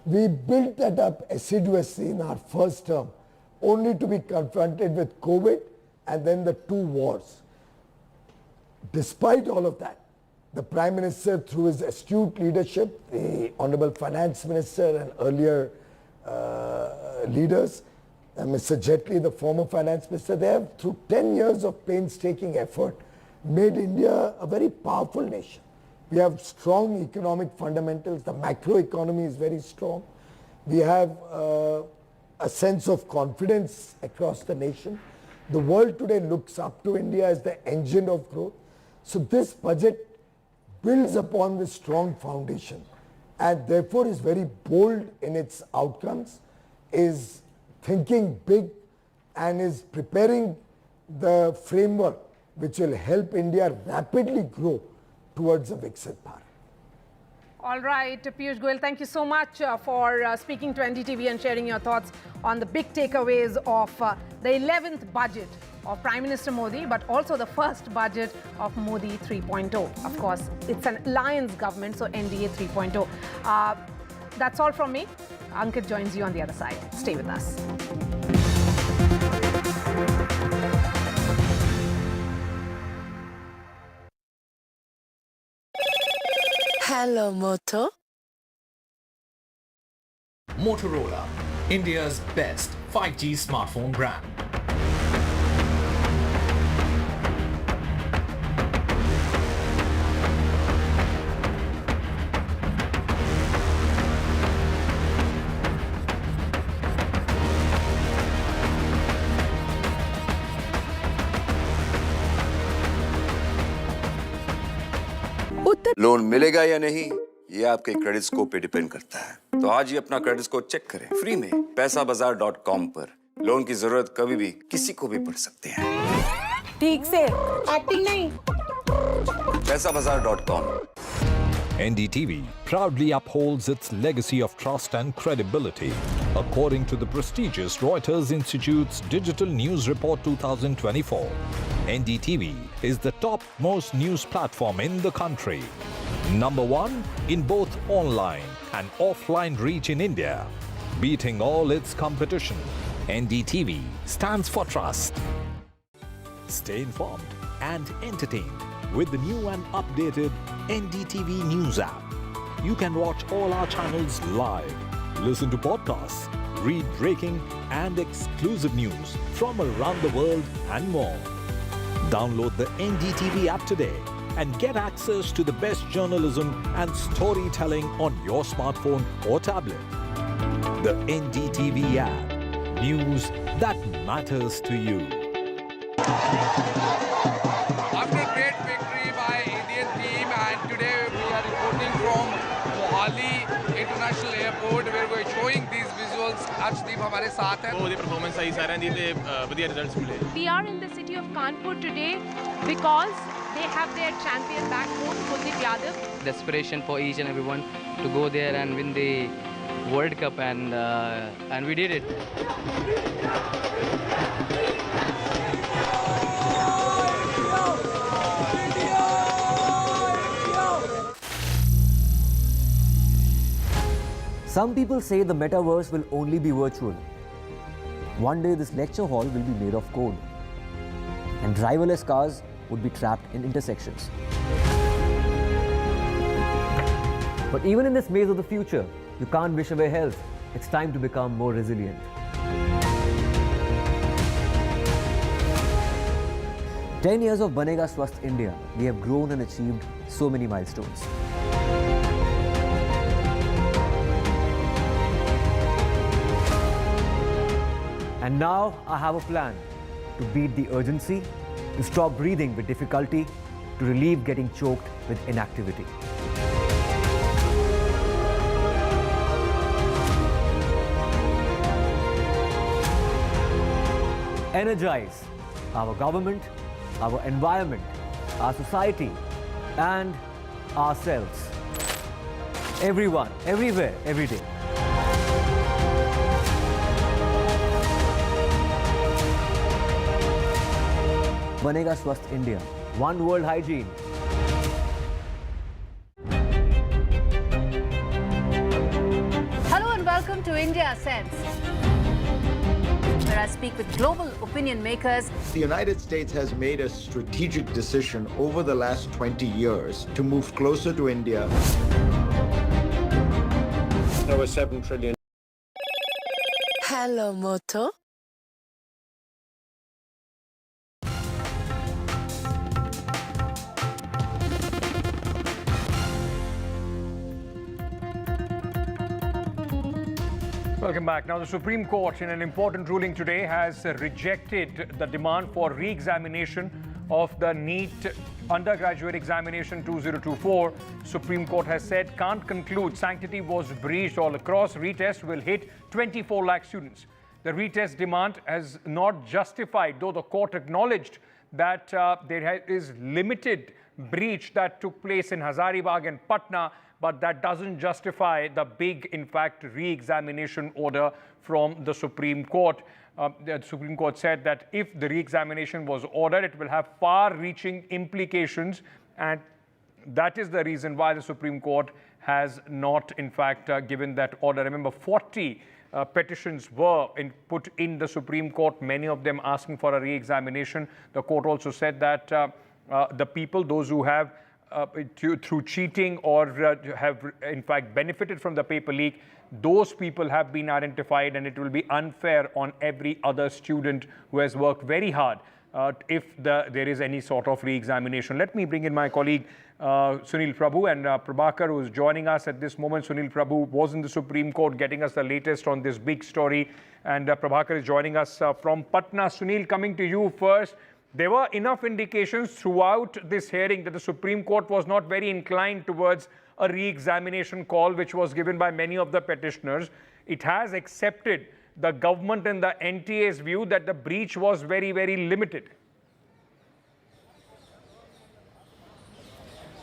We built that up assiduously in our first term, only to be confronted with COVID and then the 2 wars. Despite all of that, the Prime Minister, through his astute leadership, the Honorable Finance Minister and earlier leaders, Mr. Jaitley, the former Finance Minister, they have, through 10 years of painstaking effort, made India a very powerful nation. We have strong economic fundamentals. The macroeconomy is very strong. We have a sense of confidence across the nation. The world today looks up to India as the engine of growth. So this budget builds upon this strong foundation and therefore is very bold in its outcomes, is thinking big, and is preparing the framework which will help India rapidly grow towards a Viksit Bharat. All right, Piyush Goel, thank you so much for speaking to NDTV and sharing your thoughts on the big takeaways of the 11th budget of Prime Minister Modi, but also the first budget of Modi 3.0. Of course, it's an alliance government, so NDA 3.0. That's all from me. Ankit joins you on the other side. Stay with us. Hello, Moto. Motorola, India's best 5G smartphone brand. Loan मिलेगा या नहीं, ये आपके credit score पे depend करता है। तो आज ही अपना क्रेडिट स्कोर चेक करें फ्री में पैसाबाजार.com पर। लोन की जरूरत कभी भी किसी को भी पड़ सकती है। ठीक से एक्टिंग नहीं पैसाbazaar.com. NDTV proudly upholds its legacy of trust and credibility. According to the prestigious Reuters Institute's Digital News Report 2024, NDTV is the top-most news platform in the country. Number one in both online and offline reach in India. Beating all its competition, NDTV stands for trust. Stay informed and entertained with the new and updated NDTV News app. You can watch all our channels live, listen to podcasts, read breaking and exclusive news from around the world and more. Download the NDTV app today and get access to the best journalism and storytelling on your smartphone or tablet. The NDTV app. News that matters to you. After great victory by Indian team, and today we are reporting from Mohali International Airport where we are showing these visuals. Arshdeep हमारे साथ हैं. बहुत ही performance सही सारे दी थे बढ़िया results मिले. We are in the city of Kanpur today because they have their champion back home, Kuldeep Yadav. Desperation for each and everyone to go there and win the World Cup, and we did it. Some people say the metaverse will only be virtual. One day this lecture hall will be made of code, and driverless cars would be trapped in intersections. But even in this maze of the future, you can't wish away health. It's time to become more resilient. 10 years of Banega Swasth India, we have grown and achieved so many milestones. And now I have a plan to beat the urgency, to stop breathing with difficulty, to relieve getting choked with inactivity. Energize our government, our environment, our society, and ourselves. Everyone, everywhere, every day. Banega Swasth India. One world hygiene. Hello and welcome to India Sense, where I speak with global opinion makers. The United States has made a strategic decision over the last 20 years to move closer to India. Over 7 trillion. Hello, Moto. Welcome back. Now, the Supreme Court, in an important ruling today, has rejected the demand for re-examination of the NEET undergraduate examination 2024. Supreme Court has said can't conclude Sanctity was breached all across. Retest will hit 24 lakh students. The retest demand has not justified, though the court acknowledged that there is limited breach that took place in Hazaribagh and Patna, but that doesn't justify the big, in fact, re-examination order from the Supreme Court. The Supreme Court said that if the re-examination was ordered, it will have far-reaching implications, and that is the reason why the Supreme Court has not, in fact, given that order. Remember, 40 petitions were put in the Supreme Court, many of them asking for a re-examination. The court also said that the people, those who have through cheating or have in fact benefited from the paper leak, those people have been identified, and it will be unfair on every other student who has worked very hard if there is any sort of re-examination. Let me bring in my colleague Sunil Prabhu and Prabhakar, who is joining us at this moment. Sunil Prabhu was in the Supreme Court getting us the latest on this big story, and Prabhakar is joining us from Patna. Sunil, coming to you first. There were enough indications throughout this hearing that the Supreme Court was not very inclined towards a re-examination call, which was given by many of the petitioners. It has accepted the government and the NTA's view that the breach was very, very limited.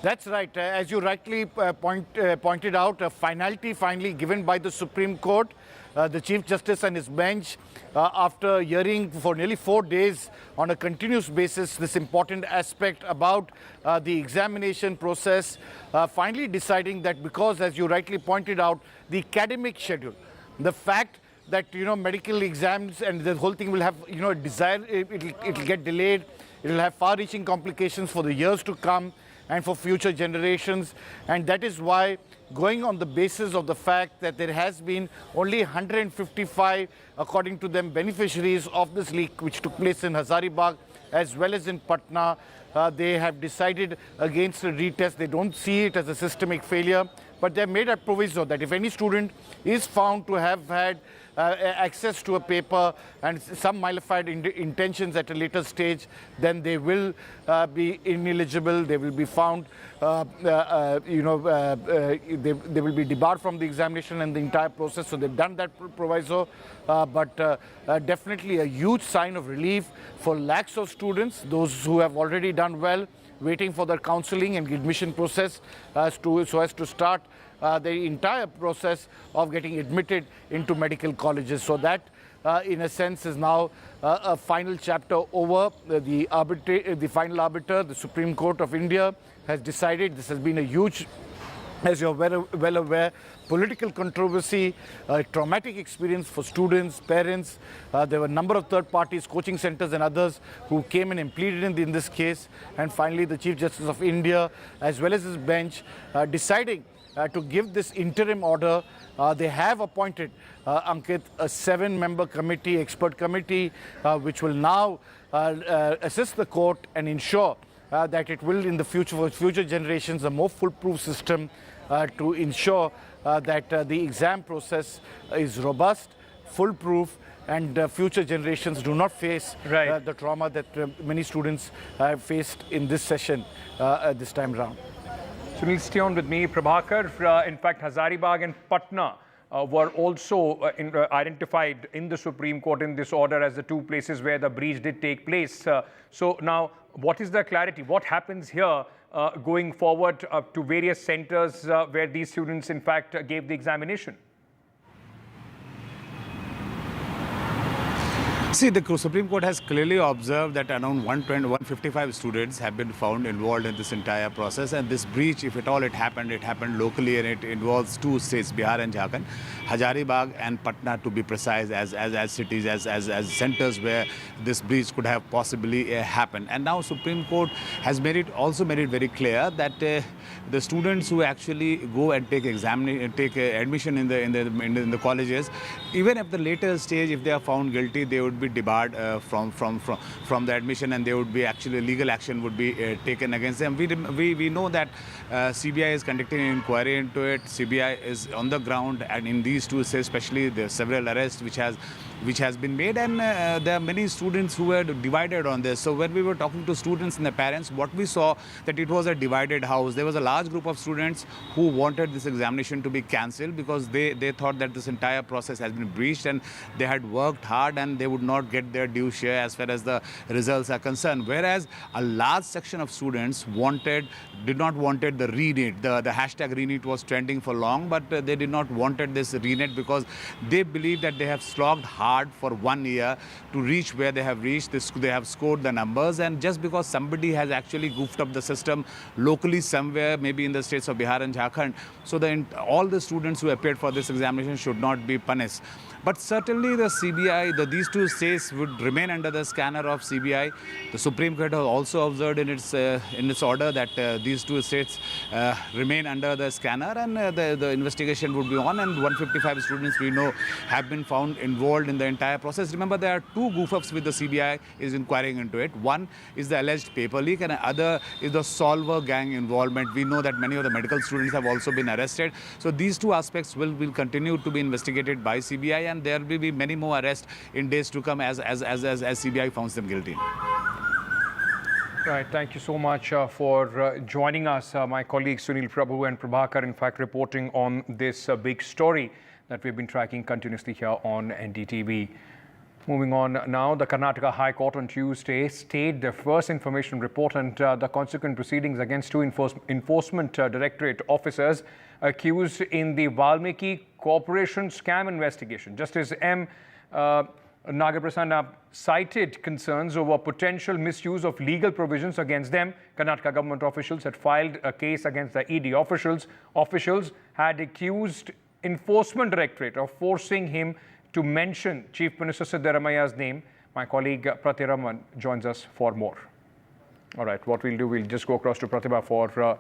That's right. As you rightly pointed out, a finally given by the Supreme Court. The Chief Justice and his bench, after hearing for nearly 4 days on a continuous basis this important aspect about the examination process, finally deciding that because, as you rightly pointed out, the academic schedule, the fact that, medical exams and the whole thing will have, it'll get delayed, it'll have far-reaching complications for the years to come and for future generations. And that is why, going on the basis of the fact that there has been only 155, according to them, beneficiaries of this leak, which took place in Hazaribagh as well as in Patna, they have decided against a retest. They don't see it as a systemic failure, but they have made a proviso that if any student is found to have had access to a paper and some malified intentions at a later stage, then they will be ineligible. They will be found, they will be debarred from the examination and the entire process. So they've done that proviso, but definitely a huge sign of relief for lakhs of students, those who have already done well, waiting for their counseling and admission process so as to start the entire process of getting admitted into medical colleges. So that, in a sense, is now a final chapter over. The final arbiter, the Supreme Court of India, has decided. This has been a huge, as you're well aware, political controversy, a traumatic experience for students, parents. There were a number of third parties, coaching centers and others who came in and pleaded in this case. And finally, the Chief Justice of India, as well as his bench, deciding to give this interim order. They have appointed, Ankit, a 7-member committee, expert committee, which will now assist the court and ensure that it will, in the future, for future generations, a more foolproof system to ensure that the exam process is robust, foolproof, and future generations do not face the trauma that many students have faced in this session this time around. Sunil, stay on with me. Prabhakar, in fact, Hazaribagh and Patna were also identified in the Supreme Court in this order as the two places where the breach did take place. So now, what is the clarity? What happens here going forward to various centers where these students, in fact, gave the examination? See, the Supreme Court has clearly observed that around 155 students have been found involved in this entire process, and this breach, if at all it happened locally, and it involves two states, Bihar and Jharkhand, Hazaribagh and Patna to be precise, as cities, as centers where this breach could have possibly happened. And now Supreme Court has also made it very clear that the students who actually go and take admission in the colleges, even at the later stage, if they are found guilty, they would be debarred from the admission, and there would be actually legal action would be taken against them. We know that CBI is conducting an inquiry into it. CBI is on the ground, and in these two states especially, there are several arrests which has been made, and there are many students who were divided on this. So when we were talking to students and their parents, what we saw that it was a divided house. There was a large group of students who wanted this examination to be cancelled because they thought that this entire process has been breached and they had worked hard and they would not get their due share as far as the results are concerned. Whereas a large section of students did not wanted the re-NEET. The hashtag re-NEET was trending for long, but they did not wanted this re-NEET because they believe that they have slogged hard for 1 year to reach where they have reached. They have scored the numbers, and just because somebody has actually goofed up the system locally somewhere, maybe in the states of Bihar and Jharkhand, so all the students who appeared for this examination should not be punished. But certainly the CBI, these two states would remain under the scanner of CBI. The Supreme Court has also observed in its order that these two states remain under the scanner, and the investigation would be on, and 155 students we know have been found involved in the entire process. Remember, there are two goof-ups with the CBI is inquiring into it. One is the alleged paper leak, and the other is the solver gang involvement. We know that many of the medical students have also been arrested. So these two aspects will continue to be investigated by CBI, and there will be many more arrests in days to come as CBI finds them guilty. Right, thank you so much for joining us. My colleagues Sunil Prabhu and Prabhakar, in fact, reporting on this big story that we've been tracking continuously here on NDTV. Moving on now, the Karnataka High Court on Tuesday stayed the first information report and the consequent proceedings against two enforcement directorate officers accused in the Valmiki Corporation scam investigation. Justice M. Nagaprasanna cited concerns over potential misuse of legal provisions against them. Karnataka government officials had filed a case against the ED officials. Officials had accused enforcement directorate of forcing him to mention Chief Minister Siddaramaya's name. My colleague Pratiraman joins us for more. All right, what we'll do, we'll just go across to Pratibha for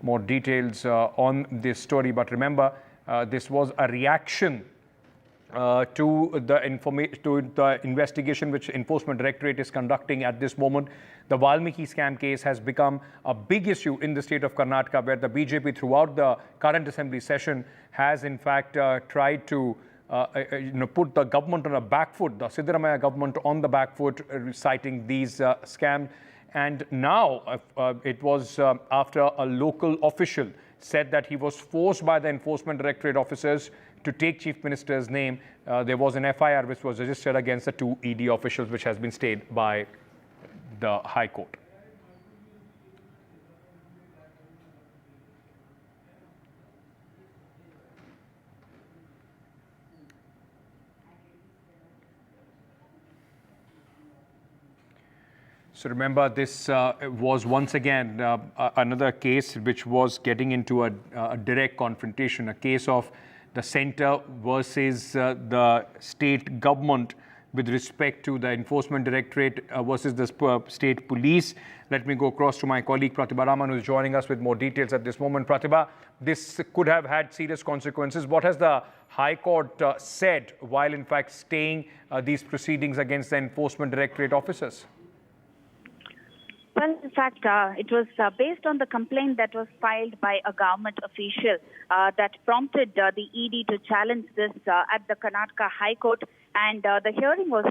more details on this story. But remember, this was a reaction to the investigation which Enforcement Directorate is conducting at this moment. The Valmiki scam case has become a big issue in the state of Karnataka, where the BJP throughout the current assembly session has in fact tried to put the government on a back foot, the Siddaramaya government on the back foot, citing these scams. And now it was after a local official said that he was forced by the Enforcement Directorate officers to take Chief Minister's name. There was an FIR which was registered against the two ED officials, which has been stayed by the High Court. So remember, this was once again another case which was getting into a direct confrontation, a case of the centre versus the state government with respect to the Enforcement Directorate versus the state police. Let me go across to my colleague Pratibha Raman, who is joining us with more details at this moment. Pratibha, this could have had serious consequences. What has the High Court said while in fact staying these proceedings against the Enforcement Directorate officers? Well, in fact, it was based on the complaint that was filed by a government official that prompted the ED to challenge this at the Karnataka High Court. And the hearing was,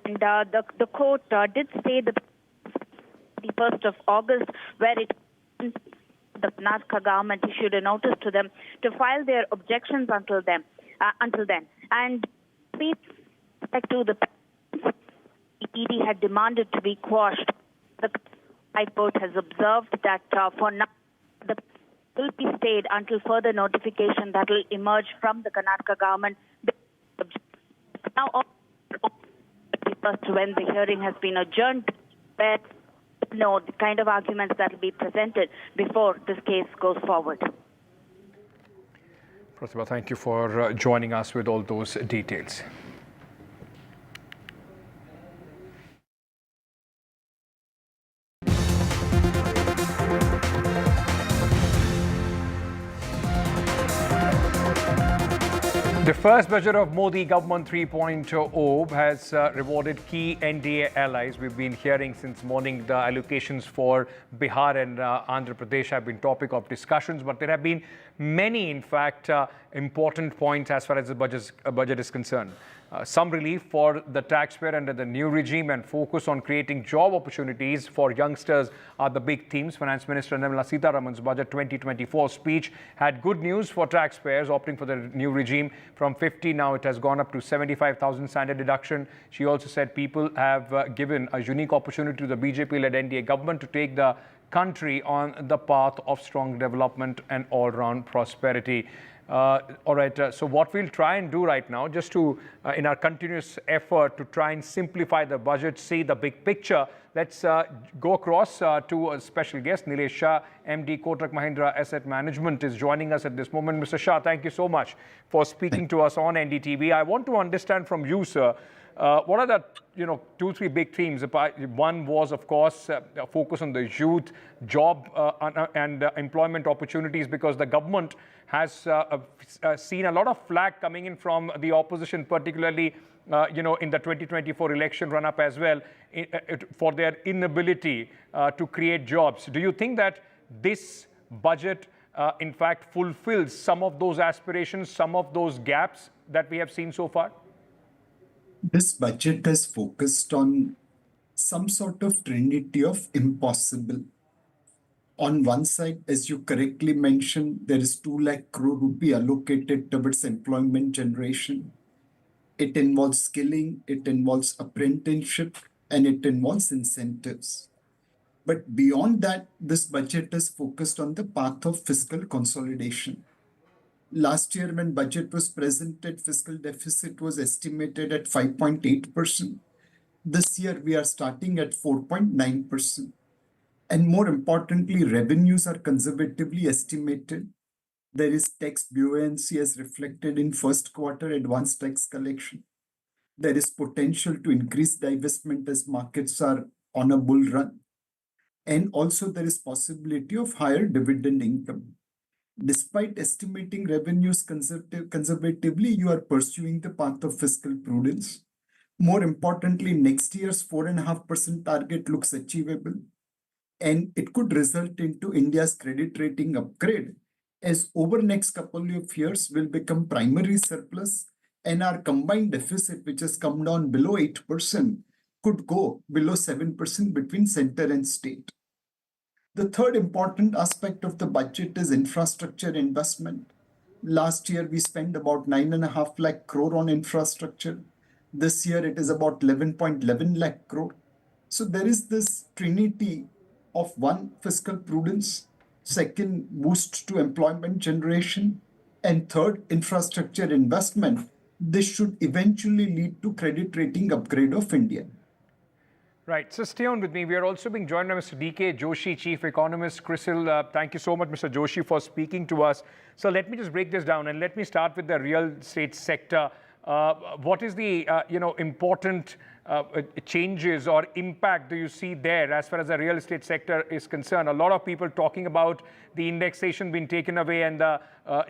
and the court did stay the 1st of August, where the Karnataka government issued a notice to them to file their objections until then. And with respect to the ED had demanded to be quashed. The High Court has observed that for now, the will be stayed until further notification that will emerge from the Karnataka government. Now, when the hearing has been adjourned, where the kind of arguments that will be presented before this case goes forward. Pratibha, thank you for joining us with all those details. The first budget of Modi government 3.0 has rewarded key NDA allies. We've been hearing since morning the allocations for Bihar and Andhra Pradesh have been topic of discussions, but there have been many, in fact, important points as far as the budget is concerned. Some relief for the taxpayer under the new regime and focus on creating job opportunities for youngsters are the big themes. Finance Minister Nirmala Sitharaman's Budget 2024 speech had good news for taxpayers opting for the new regime. From 50 now it has gone up to 75,000 standard deduction. She also said people have given a unique opportunity to the BJP-led NDA government to take the country on the path of strong development and all-round prosperity. All right, so what we'll try and do right now, just to, in our continuous effort to try and simplify the budget, see the big picture, let's go across to a special guest. Nilesh Shah, MD, Kotak Mahindra Asset Management, is joining us at this moment. Mr. Shah, thank you so much for speaking to us on NDTV. I want to understand from you, sir, what are the 2-3 big themes? One was, of course, a focus on the youth, job and employment opportunities, because the government has seen a lot of flack coming in from the opposition, particularly in the 2024 election run-up as well, for their inability to create jobs. Do you think that this budget, in fact, fulfills some of those aspirations, some of those gaps that we have seen so far? This budget is focused on some sort of trinity of impossible. On one side, as you correctly mentioned, there is 2 lakh crore rupee allocated towards employment generation. It involves skilling, it involves apprenticeship, and it involves incentives. But beyond that, this budget is focused on the path of fiscal consolidation. Last year, when budget was presented, fiscal deficit was estimated at 5.8%. This year, we are starting at 4.9%. And more importantly, revenues are conservatively estimated. There is tax buoyancy as reflected in first quarter advanced tax collection. There is potential to increase divestment as markets are on a bull run. And also there is possibility of higher dividend income. Despite estimating revenues conservatively, you are pursuing the path of fiscal prudence. More importantly, next year's 4.5% target looks achievable, and it could result into India's credit rating upgrade, as over next couple of years will become primary surplus, and our combined deficit, which has come down below 8%, could go below 7% between center and state. The third important aspect of the budget is infrastructure investment. Last year, we spent about 9.5 lakh crore on infrastructure. This year, it is about 11.11 lakh crore. So there is this trinity of one, fiscal prudence, second, boost to employment generation, and third, infrastructure investment. This should eventually lead to credit rating upgrade of India. Right. So stay on with me. We are also being joined by Mr. D.K. Joshi, Chief Economist. CRISIL, thank you so much, Mr. Joshi, for speaking to us. So let me just break this down, and let me start with the real estate sector. What is the important changes or impact do you see there as far as the real estate sector is concerned? A lot of people talking about the indexation being taken away and the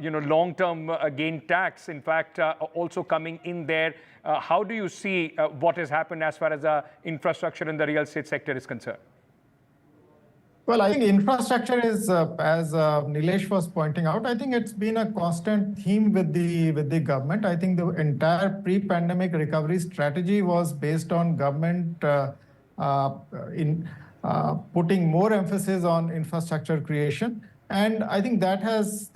long-term gain tax, in fact, also coming in there. How do you see what has happened as far as the infrastructure in the real estate sector is concerned? Well, I think infrastructure is, as Nilesh was pointing out, I think it's been a constant theme with the government. I think the entire pre-pandemic recovery strategy was based on government in putting more emphasis on infrastructure creation. And I think that has,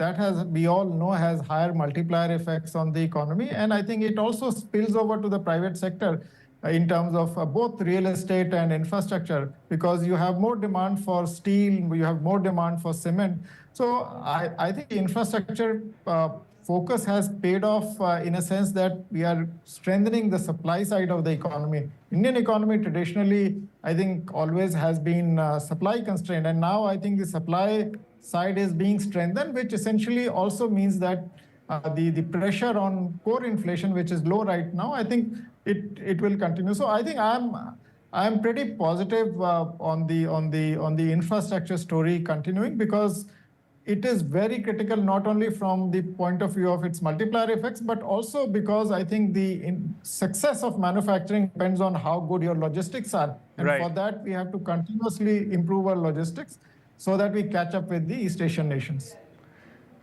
we all know, has higher multiplier effects on the economy. And I think it also spills over to the private sector in terms of both real estate and infrastructure, because you have more demand for steel, you have more demand for cement. So I think the infrastructure focus has paid off in a sense that we are strengthening the supply side of the economy. Indian economy traditionally, I think, always has been supply constrained. And now I think the supply side is being strengthened, which essentially also means that the pressure on core inflation, which is low right now, I think it will continue. So I think I'm pretty positive on the infrastructure story continuing, because it is very critical, not only from the point of view of its multiplier effects, but also because I think the success of manufacturing depends on how good your logistics are. And for that, we have to continuously improve our logistics so that we catch up with the East Asian nations.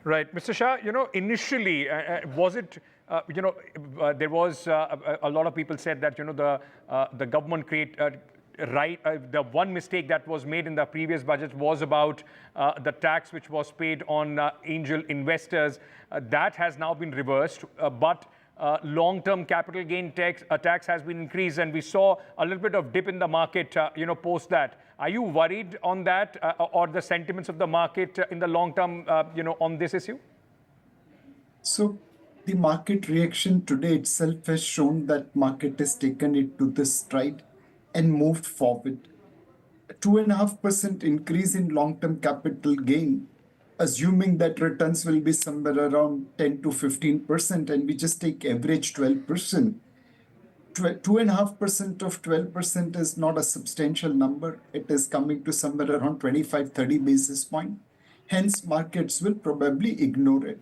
Right. Mr. Shah, initially, was it, there was a lot of people said that, the government the one mistake that was made in the previous budget was about the tax which was paid on angel investors. That has now been reversed, but long-term capital gain tax has been increased, and we saw a little bit of dip in the market, post that. Are you worried on that or the sentiments of the market in the long term, on this issue? So the market reaction today itself has shown that market has taken it to the stride and moved forward. 2.5% increase in long-term capital gain, assuming that returns will be somewhere around 10 to 15%, and we just take average 12%. 2.5% of 12% is not a substantial number. It is coming to somewhere around 25-30 basis points. Hence, markets will probably ignore it.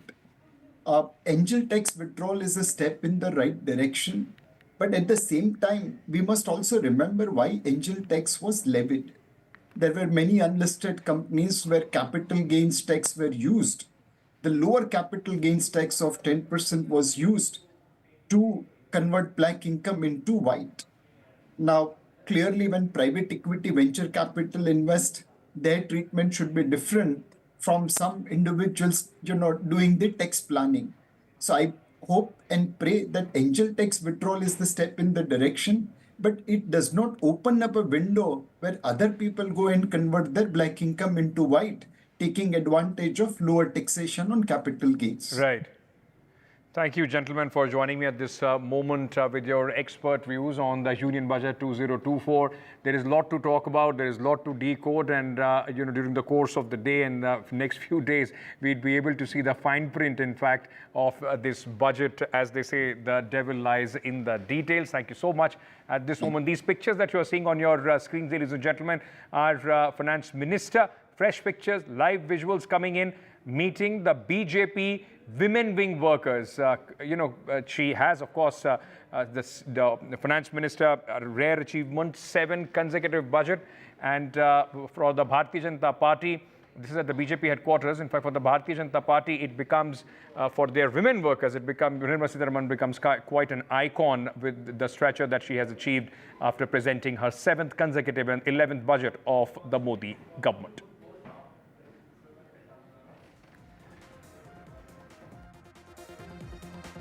Angel tax withdrawal is a step in the right direction. But at the same time, we must also remember why angel tax was levied. There were many unlisted companies where capital gains tax were used. The lower capital gains tax of 10% was used to convert black income into white. Now, clearly, when private equity venture capital invest, their treatment should be different from some individuals, doing the tax planning. So I hope and pray that angel tax withdrawal is the step in the direction, but it does not open up a window where other people go and convert their black income into white, taking advantage of lower taxation on capital gains. Right. Thank you, gentlemen, for joining me at this moment with your expert views on the Union Budget 2024. There is a lot to talk about. There is a lot to decode, and during the course of the day and the next few days, we'd be able to see the fine print, in fact, of this budget. As they say, the devil lies in the details. Thank you so much. At this moment, these pictures that you are seeing on your screens, ladies and gentlemen, are Finance Minister. Fresh pictures, live visuals coming in, meeting the BJP women wing workers. She has, of course, the Finance Minister, a rare achievement, 7 consecutive budget. And for the Bharatiya Janata Party, this is at the BJP headquarters. In fact, for the Bharatiya Janata Party, it becomes, for their women workers, Nirmala Sitharaman becomes quite an icon with the stature that she has achieved after presenting her 7th consecutive and 11th budget of the Modi government.